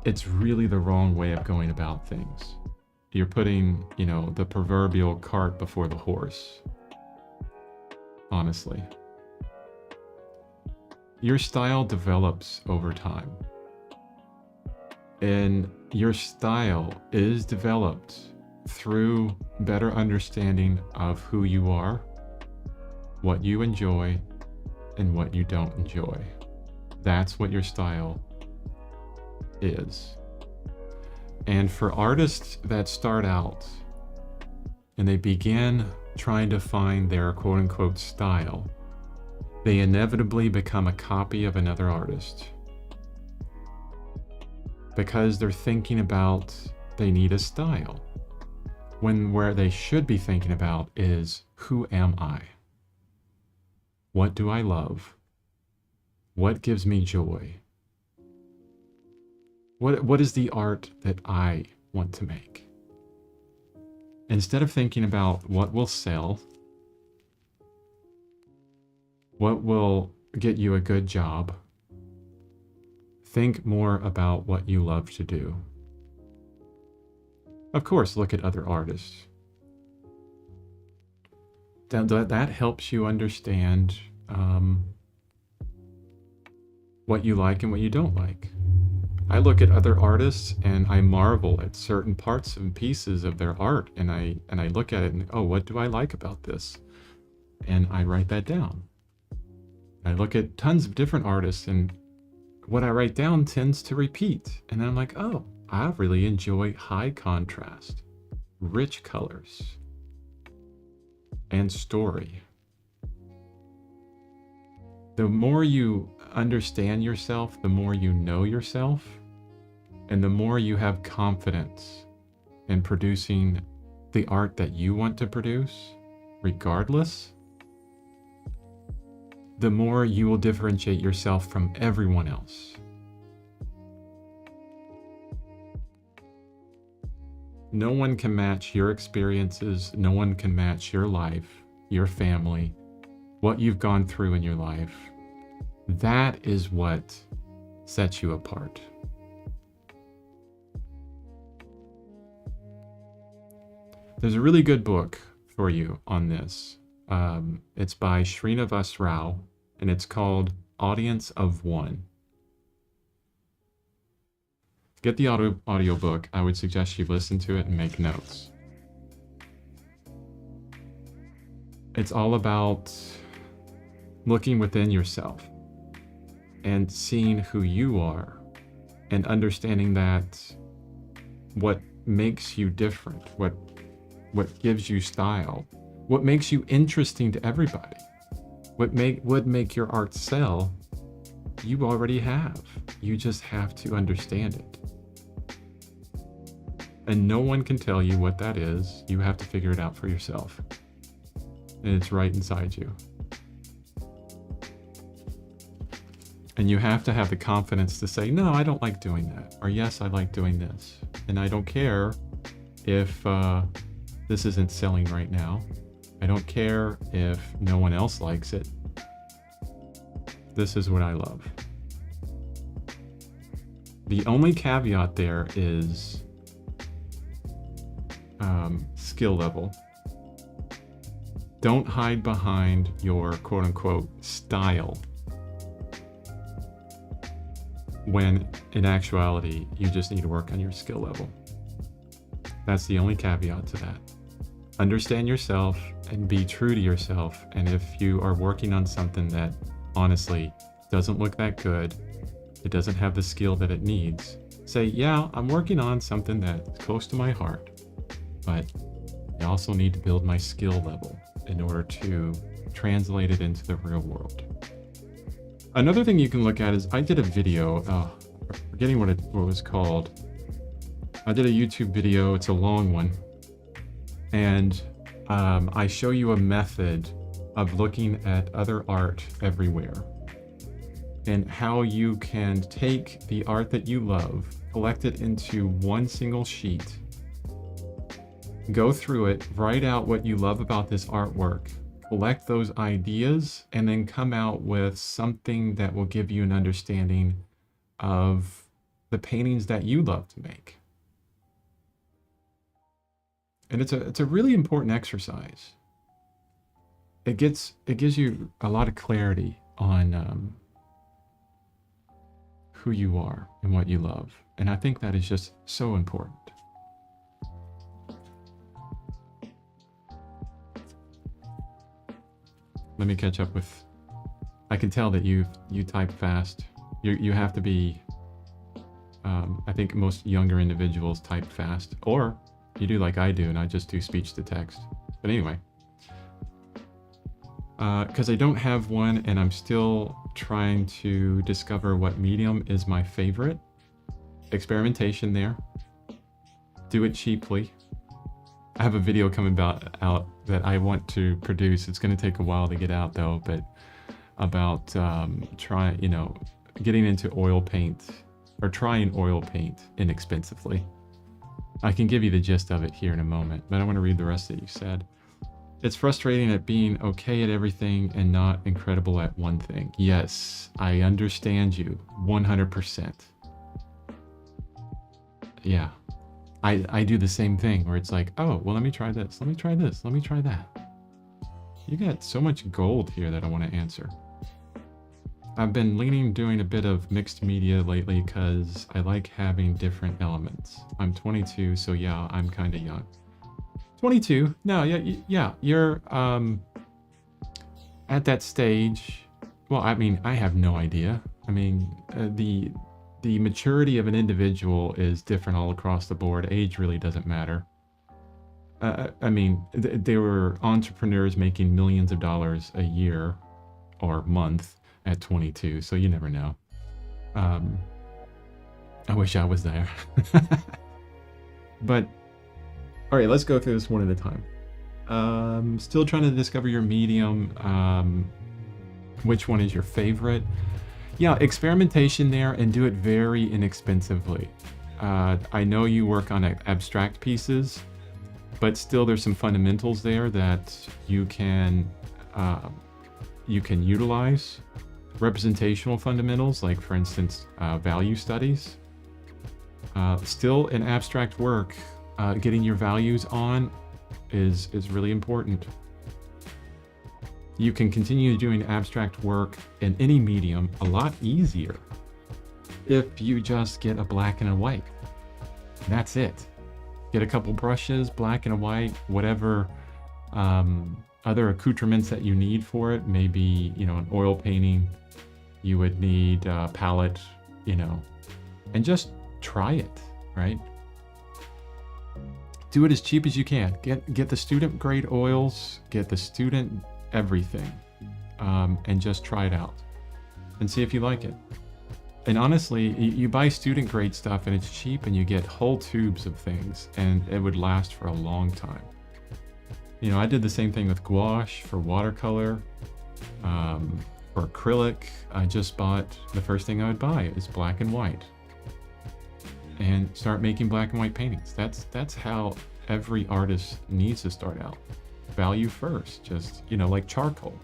It's really the wrong way of going about things. You're putting, you know, the proverbial cart before the horse. Honestly. Your style develops over time. And your style is developed through better understanding of who you are, what you enjoy, and what you don't enjoy. That's what your style is. And for artists that start out and they begin trying to find their quote-unquote style, they inevitably become a copy of another artist because they're thinking about they need a style, when where they should be thinking about is, who am I? What do I love? What gives me joy? What is the art that I want to make? Instead of thinking about what will sell, What will get you a good job? Think more about what you love to do. Of course, look at other artists. That helps you understand what you like and what you don't like. I look at other artists and I marvel at certain parts and pieces of their art, and I look at it and, oh, what do I like about this? And I write that down. I look at tons of different artists, and what I write down tends to repeat. And then I'm like, oh, I really enjoy high contrast, rich colors, and story. The more you understand yourself, the more you know yourself, and the more you have confidence in producing the art that you want to produce, regardless, the more you will differentiate yourself from everyone else. No one can match your experiences. No one can match your life, your family, what you've gone through in your life. That is what sets you apart. There's a really good book for you on this. It's by Srinivas Rao, and it's called Audience of One. Get the audio book. I would suggest you listen to it and make notes. It's all about looking within yourself and seeing who you are and understanding that what makes you different, what gives you style, what makes you interesting to everybody, what would make your art sell, you already have. You just have to understand it. And no one can tell you what that is. You have to figure it out for yourself. And it's right inside you. And you have to have the confidence to say, no, I don't like doing that. Or yes, I like doing this. And I don't care if this isn't selling right now. I don't care if no one else likes it. This is what I love. The only caveat there is skill level. Don't hide behind your quote-unquote style when in actuality you just need to work on your skill level. That's the only caveat to that. Understand yourself and be true to yourself. And if you are working on something that honestly doesn't look that good, it doesn't have the skill that it needs, say, yeah, I'm working on something that's close to my heart, but I also need to build my skill level in order to translate it into the real world. Another thing you can look at is I did a video, forgetting what it was called. I did a YouTube video, it's a long one, and I show you a method of looking at other art everywhere and how you can take the art that you love, collect it into one single sheet, go through it, write out what you love about this artwork, collect those ideas, and then come out with something that will give you an understanding of the paintings that you love to make. And it's a really important exercise. It gives you a lot of clarity on who you are and what you love. And I think that is just so important. Let me catch up with, I can tell that you type fast. You have to be, I think most younger individuals type fast, or you do like I do and I just do speech to text. But anyway, because I don't have one and I'm still trying to discover what medium is my favorite. Experimentation there. Do it cheaply. I have a video coming out that I want to produce. It's going to take a while to get out though, but about getting into oil paint or trying oil paint inexpensively. I can give you the gist of it here in a moment, but I want to read the rest that you said. It's frustrating at being okay at everything and not incredible at one thing. Yes, I understand you 100%. Yeah. I do the same thing where it's like, oh, well, let me try this. Let me try this. Let me try that. You got so much gold here that I want to answer. I've been leaning doing a bit of mixed media lately because I like having different elements. I'm 22, so yeah, I'm kind of young. 22? No, yeah, you're at that stage. Well, I mean, I have no idea. I mean, the maturity of an individual is different all across the board. Age really doesn't matter. I mean, they were entrepreneurs making millions of dollars a year or month at 22, so you never know. I wish I was there. But, all right, let's go through this one at a time. Still trying to discover your medium. Which one is your favorite? Yeah, experimentation there, and do it very inexpensively. I know you work on abstract pieces, but still there's some fundamentals there that you can utilize. Representational fundamentals, like for instance, value studies. Still in abstract work, getting your values on is really important. You can continue doing abstract work in any medium a lot easier if you just get a black and a white. That's it. Get a couple brushes, black and a white, whatever other accoutrements that you need for it. Maybe, an oil painting, you would need a palette, and just try it, right? Do it as cheap as you can. Get the student grade oils, get the student everything, and just try it out and see if you like it. And honestly, you buy student grade stuff and it's cheap and you get whole tubes of things and it would last for a long time. I did the same thing with gouache for watercolor, for acrylic. I just bought, the first thing I would buy is black and white and start making black and white paintings. That's how every artist needs to start out. Value first, just, like charcoal.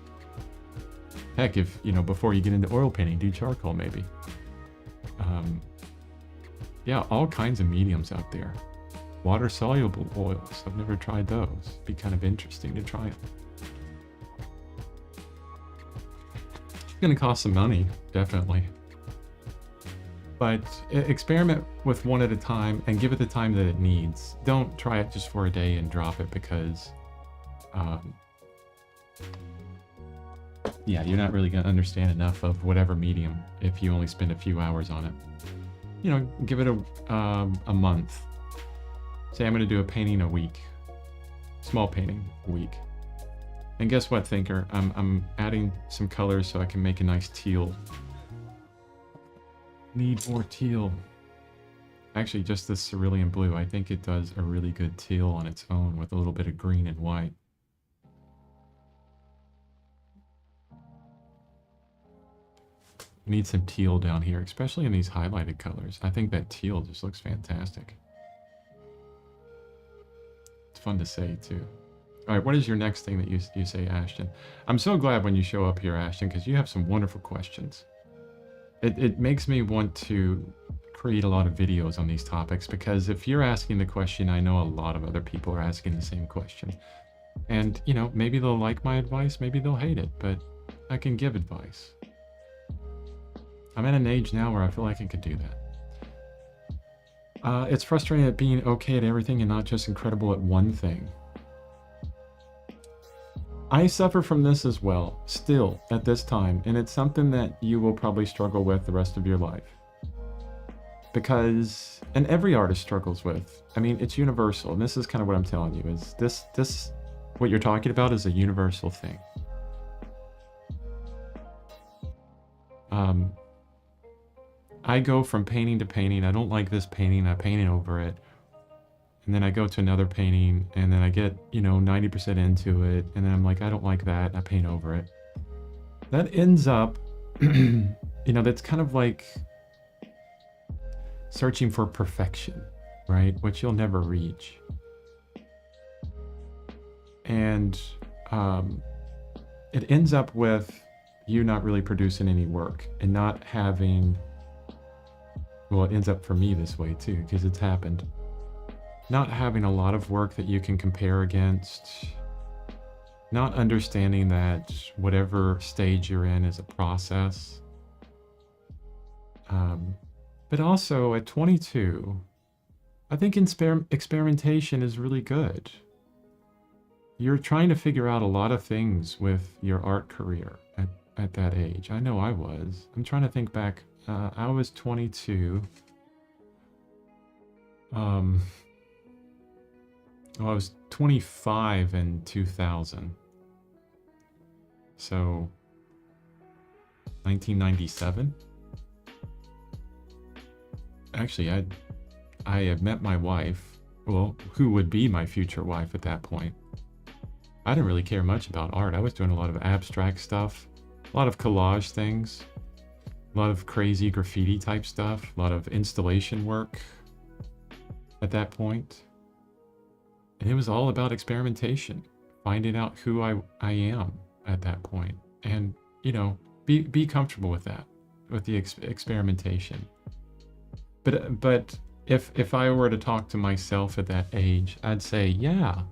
Heck, if, before you get into oil painting, do charcoal maybe. Yeah, all kinds of mediums out there. Water soluble oils, I've never tried those. Be kind of interesting to try it. It's gonna cost some money, definitely. But experiment with one at a time and give it the time that it needs. Don't try it just for a day and drop it because yeah, you're not really going to understand enough of whatever medium if you only spend a few hours on it. Give it a month. Say I'm going to do a painting a week, small painting a week. And guess what, thinker? I'm adding some colors so I can make a nice teal. Need more teal. Actually, just this cerulean blue. I think it does a really good teal on its own with a little bit of green and white. We need some teal down here, especially in these highlighted colors. I think that teal just looks fantastic. It's fun to say, too. All right, what is your next thing that you say, Ashton? I'm so glad when you show up here, Ashton, because you have some wonderful questions. It makes me want to create a lot of videos on these topics, because if you're asking the question, I know a lot of other people are asking the same question. And, maybe they'll like my advice, maybe they'll hate it, but I can give advice. I'm at an age now where I feel like I could do that. It's frustrating at being okay at everything and not just incredible at one thing. I suffer from this as well, still, at this time, and it's something that you will probably struggle with the rest of your life. Because, and every artist struggles with, I mean, it's universal, and this is kind of what I'm telling you, is this, what you're talking about is a universal thing. I go from painting to painting. I don't like this painting. I paint over it. And then I go to another painting and then I get, 90% into it. And then I'm like, I don't like that. I paint over it. That ends up, that's kind of like searching for perfection, right? Which you'll never reach. And it ends up with you not really producing any work and not having, well, it ends up for me this way too, because it's happened, not having a lot of work that you can compare against, not understanding that whatever stage you're in is a process. But also at 22, I think experimentation is really good. You're trying to figure out a lot of things with your art career at that age. I know I was. I'm trying to think back. I was 22. I was 25 in 2000. So 1997. Actually, I had met my wife, well, who would be my future wife at that point. I didn't really care much about art. I was doing a lot of abstract stuff, a lot of collage things, a lot of crazy graffiti type stuff, a lot of installation work at that point. And it was all about experimentation, finding out who I am at that point. And, you know, be comfortable with that, with the experimentation. But if I were to talk to myself at that age, I'd say, yeah,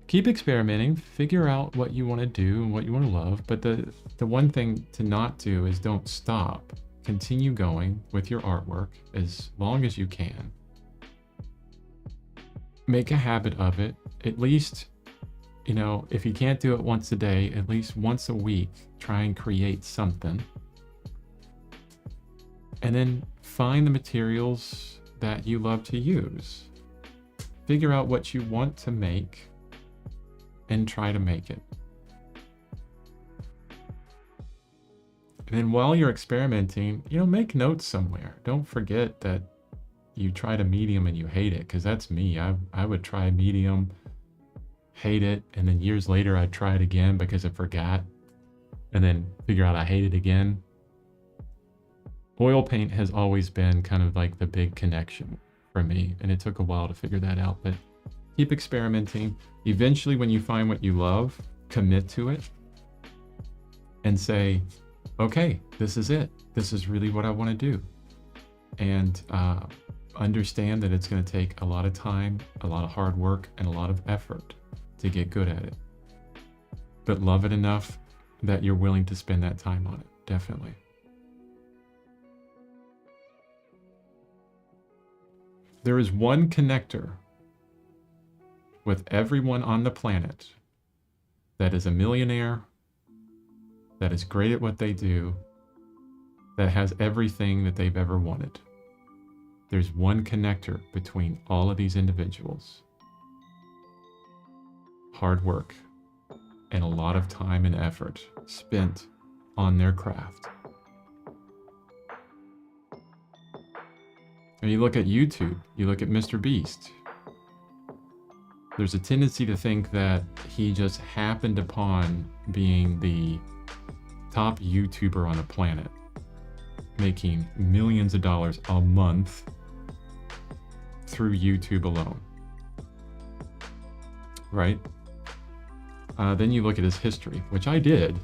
keep experimenting, figure out what you want to do and what you want to love. But the one thing to not do is don't stop. Continue going with your artwork as long as you can. Make a habit of it. At least, you know, if you can't do it once a day, at least once a week, try and create something. And then find the materials that you love to use. Figure out what you want to make and try to make it. And then while you're experimenting, you know, make notes somewhere. Don't forget that you tried a medium and you hate it, because that's me. I would try a medium, hate it, and then years later I'd try it again because I forgot, and then figure out I hate it again. Oil paint has always been kind of like the big connection for me, and it took a while to figure that out, but keep experimenting. Eventually, when you find what you love, commit to it and say, okay, this is it. This is really what I want to do. And understand that it's going to take a lot of time, a lot of hard work, and a lot of effort to get good at it. But love it enough that you're willing to spend that time on it, definitely. There is one connector with everyone on the planet that is a millionaire, that is great at what they do, that has everything that they've ever wanted. There's one connector between all of these individuals. Hard work and a lot of time and effort spent on their craft. And you look at YouTube, you look at Mr. Beast. There's a tendency to think that he just happened upon being the top YouTuber on the planet, making millions of dollars a month through YouTube alone. Right? Then you look at his history, which I did,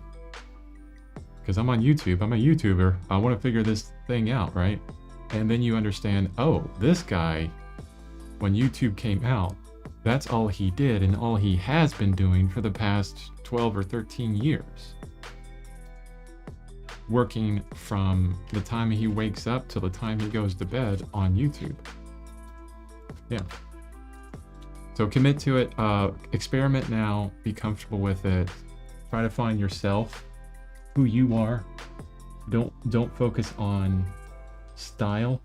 because I'm on YouTube, I'm a YouTuber, I want to figure this thing out, right? And then you understand, oh, this guy, when YouTube came out, that's all he did and all he has been doing for the past 12 or 13 years. Working from the time he wakes up till the time he goes to bed on YouTube. Yeah. So commit to it, experiment now, be comfortable with it, try to find yourself, who you are. Don't focus on style.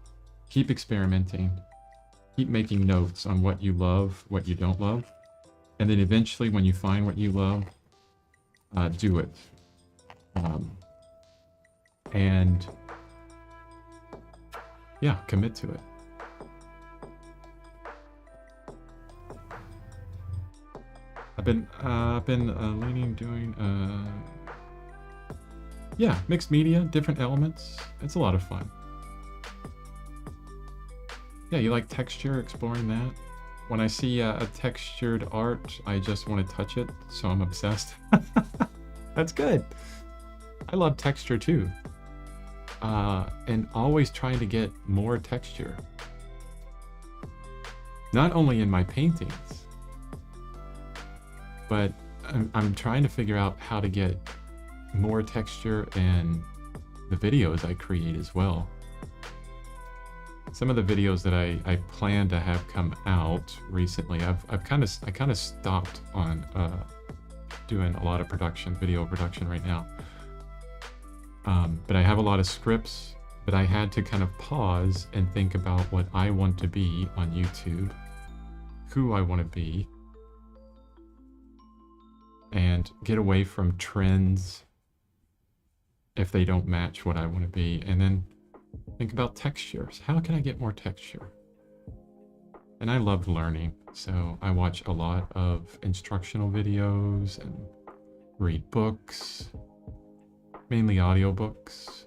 Keep experimenting. Keep making notes on what you love, what you don't love. And then eventually when you find what you love, do it. And yeah, commit to it. I've been leaning doing yeah, mixed media, different elements. It's a lot of fun. Yeah, you like texture, exploring that. when I see a textured art, I just want to touch it, so I'm obsessed. That's good. I love texture too. And always trying to get more texture. Not only in my paintings, but I'm trying to figure out how to get more texture in the videos I create as well. Some of the videos that I plan to have come out recently, I kind of stopped on doing a lot of video production right now. But I have a lot of scripts, but I had to kind of pause and think about what I want to be on YouTube, who I want to be, and get away from trends if they don't match what I want to be, and then think about textures. How can I get more texture? And I love learning, so I watch a lot of instructional videos and read books, mainly audiobooks.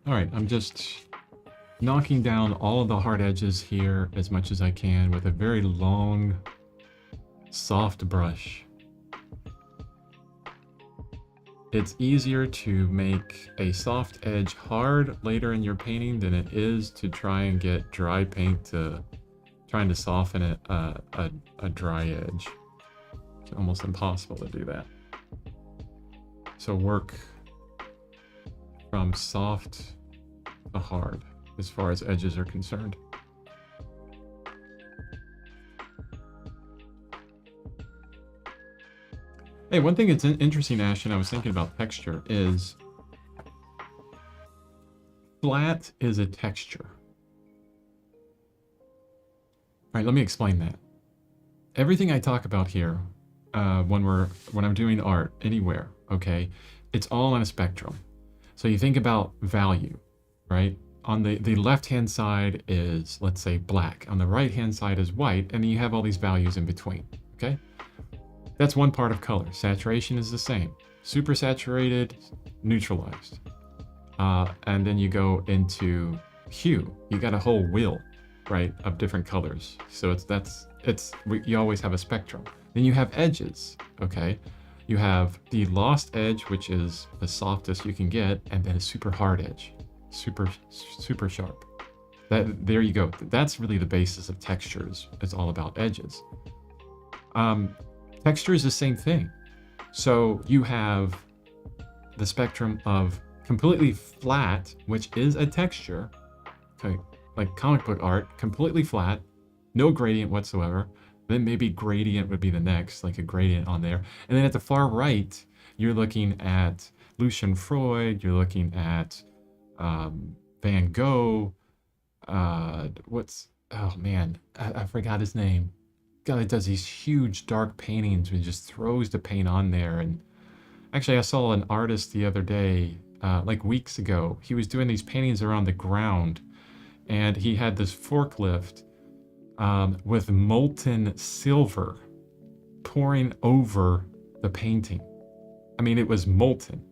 All right, I'm just knocking down all of the hard edges here as much as I can with a very long, soft brush. It's easier to make a soft edge hard later in your painting than it is to try and get dry paint to trying to soften it a dry edge. It's almost impossible to do that. So work from soft to hard as far as edges are concerned. Hey, one thing that's interesting, Ashton, I was thinking about texture, is flat is a texture. All right, let me explain that. Everything I talk about here, when I'm doing art anywhere, okay, it's all on a spectrum. So you think about value, right? On the left-hand side is, let's say, black. On the right-hand side is white, and then you have all these values in between, okay? That's one part of color. Saturation is the same. Super saturated, neutralized. And then you go into hue. You got a whole wheel, right, of different colors. So you always have a spectrum. Then you have edges, okay? You have the lost edge, which is the softest you can get, and then a super hard edge. Super sharp. There you go. That's really the basis of textures. It's all about edges. Texture is the same thing. So you have the spectrum of completely flat, which is a texture, okay, like comic book art, completely flat, no gradient whatsoever. Then maybe gradient would be the next, like a gradient on there. And then at the far right, you're looking at Lucian Freud, you're looking at Van Gogh, oh man, I forgot his name. Guy that does these huge dark paintings and just throws the paint on there. And actually I saw an artist the other day, like weeks ago. He was doing these paintings around the ground, and he had this forklift with molten silver pouring over the painting. I mean, it was molten.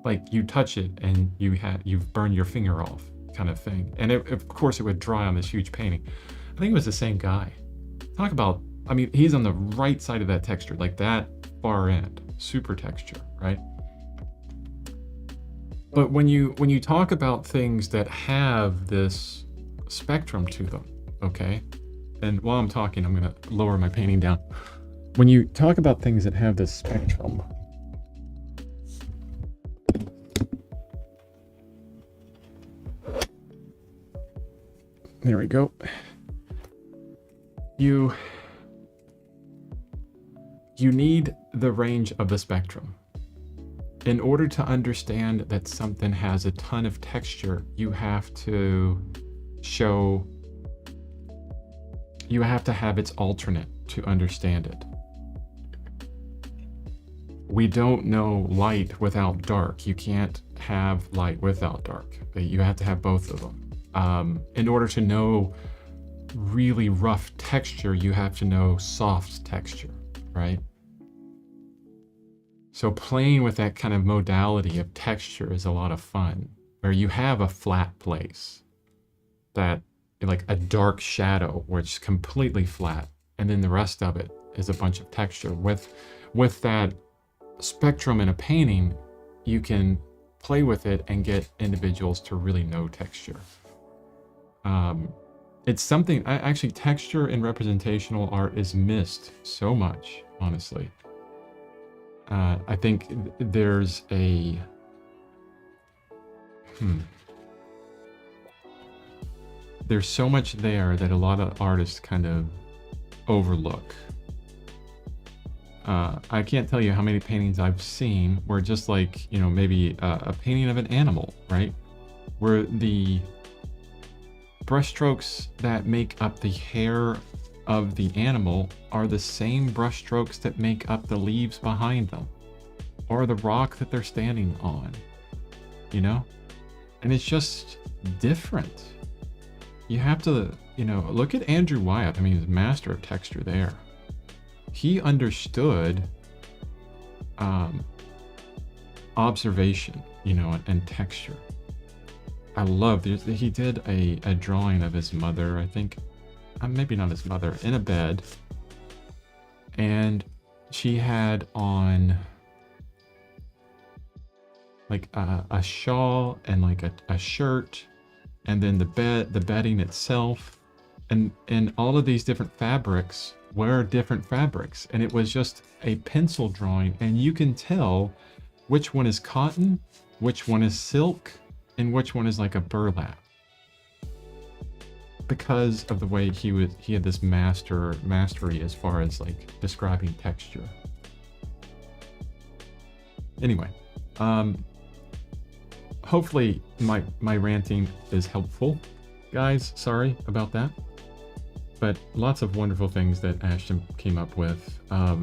Like you touch it and you've burned your finger off, kind of thing. And of course it would dry on this huge painting. I think it was the same guy. Talk about, I mean, he's on the right side of that texture, like that far end, super texture, right? But when you talk about things that have this spectrum to them, okay? And while I'm talking, I'm gonna lower my painting down. When you talk about things that have this spectrum, there we go. You need the range of the spectrum. In order to understand that something has a ton of texture, you have to have its alternate to understand it. We don't know light without dark. You can't have light without dark. You have to have both of them. In order to know really rough texture, you have to know soft texture, right? So playing with that kind of modality of texture is a lot of fun, where you have a flat place, that, like a dark shadow where it's completely flat, and then the rest of it is a bunch of texture. With that spectrum in a painting, you can play with it and get individuals to really know texture. It's something, actually, texture in representational art is missed so much, honestly. I think there's a... There's so much there that a lot of artists kind of overlook. I can't tell you how many paintings I've seen where just like, you know, maybe a painting of an animal, right? Where the brushstrokes that make up the hair of the animal are the same brushstrokes that make up the leaves behind them, or the rock that they're standing on, you know? And it's just different. You have to, you know, look at Andrew Wyatt. I mean, he's a master of texture there. He understood observation, you know, and texture. I love this. He did a drawing of his mother, I think, maybe not his mother, in a bed. And she had on like a shawl and like a shirt, and then the bedding itself, and all of these different fabrics were different fabrics, and it was just a pencil drawing, and you can tell which one is cotton, which one is silk, and which one is like a burlap, because of the way he had this mastery as far as like describing texture. Anyway, hopefully my ranting is helpful, guys. Sorry about that, but lots of wonderful things that Ashton came up with. Let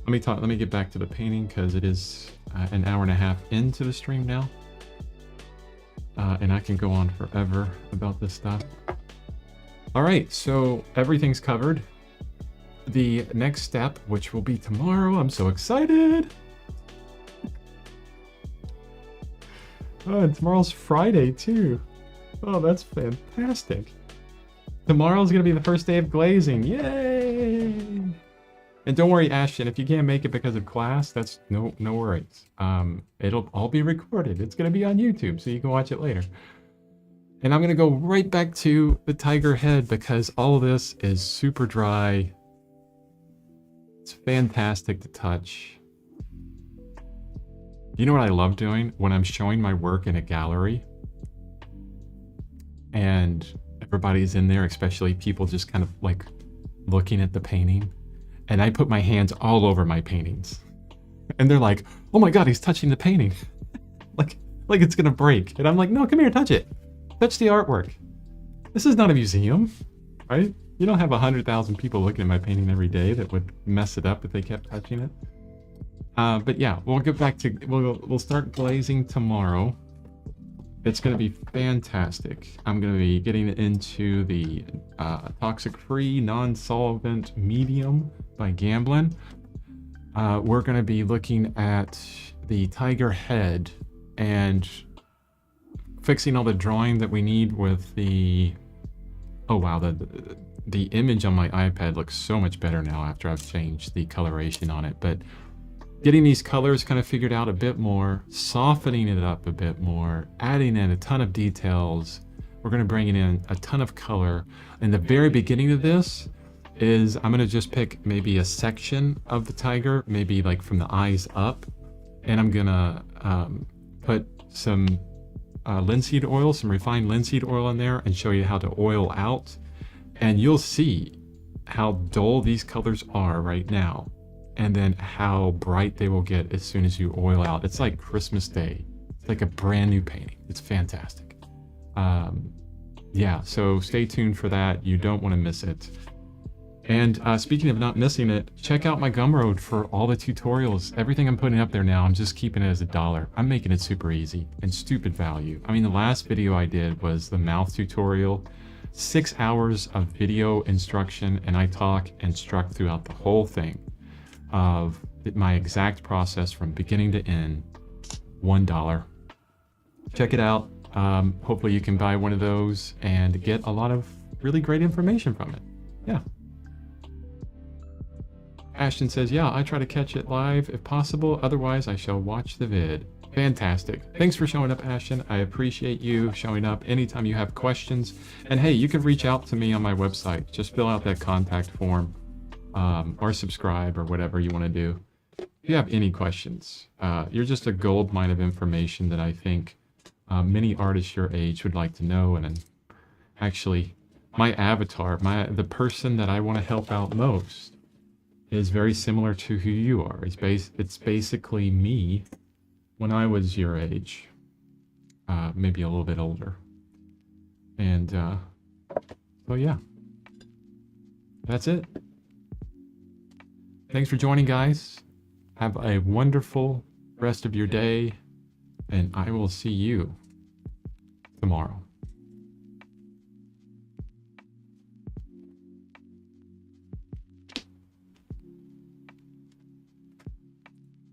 me get back to the painting, because it is an hour and a half into the stream now, and I can go on forever about this stuff. All right, so everything's covered. The next step, which will be tomorrow, I'm so excited. Oh, and tomorrow's Friday too. Oh, that's fantastic. Tomorrow's gonna be the first day of glazing. Yay! And don't worry, Ashton, if you can't make it because of class, that's no worries. It'll all be recorded. It's gonna be on YouTube, so you can watch it later. And I'm gonna go right back to the tiger head, because all of this is super dry. It's fantastic to touch. You know what I love doing? When I'm showing my work in a gallery and everybody's in there, especially people just kind of like looking at the painting, and I put my hands all over my paintings, and they're like, oh my God, he's touching the painting. like it's gonna break. And I'm like, no, come here, touch it. Touch the artwork. This is not a museum, right? You don't have 100,000 people looking at my painting every day that would mess it up if they kept touching it. But yeah, we'll get back to, we'll start glazing tomorrow. It's going to be fantastic. I'm going to be getting into the toxic-free, non-solvent medium by Gamblin. We're going to be looking at the tiger head and fixing all the drawing that we need with the... Oh wow, the image on my iPad looks so much better now after I've changed the coloration on it. But getting these colors kind of figured out a bit more, softening it up a bit more, adding in a ton of details. We're going to bring in a ton of color. In the very beginning of this is I'm going to just pick maybe a section of the tiger, maybe like from the eyes up. And I'm going to put some linseed oil, some refined linseed oil in there, and show you how to oil out. And you'll see how dull these colors are right now, and then how bright they will get as soon as you oil out. It's like Christmas Day. It's like a brand new painting. It's fantastic. Yeah, so stay tuned for that. You don't want to miss it. And speaking of not missing it, check out my Gumroad for all the tutorials. Everything I'm putting up there now, I'm just keeping it as $1. I'm making it super easy and stupid value. I mean, the last video I did was the mouth tutorial. 6 hours of video instruction, and I talk and instruct throughout the whole thing of my exact process from beginning to end. $1. Check it out. Hopefully you can buy one of those and get a lot of really great information from it. Yeah. Ashton says, yeah, I try to catch it live if possible. Otherwise, I shall watch the vid. Fantastic. Thanks for showing up, Ashton. I appreciate you showing up anytime you have questions. And hey, you can reach out to me on my website. Just fill out that contact form or subscribe or whatever you want to do. If you have any questions, you're just a gold mine of information that I think many artists your age would like to know. And actually, my avatar, the person that I want to help out most is very similar to who you are. It's basically me when I was your age, maybe a little bit older. And so yeah, that's it. Thanks for joining, guys. Have a wonderful rest of your day, and I will see you tomorrow.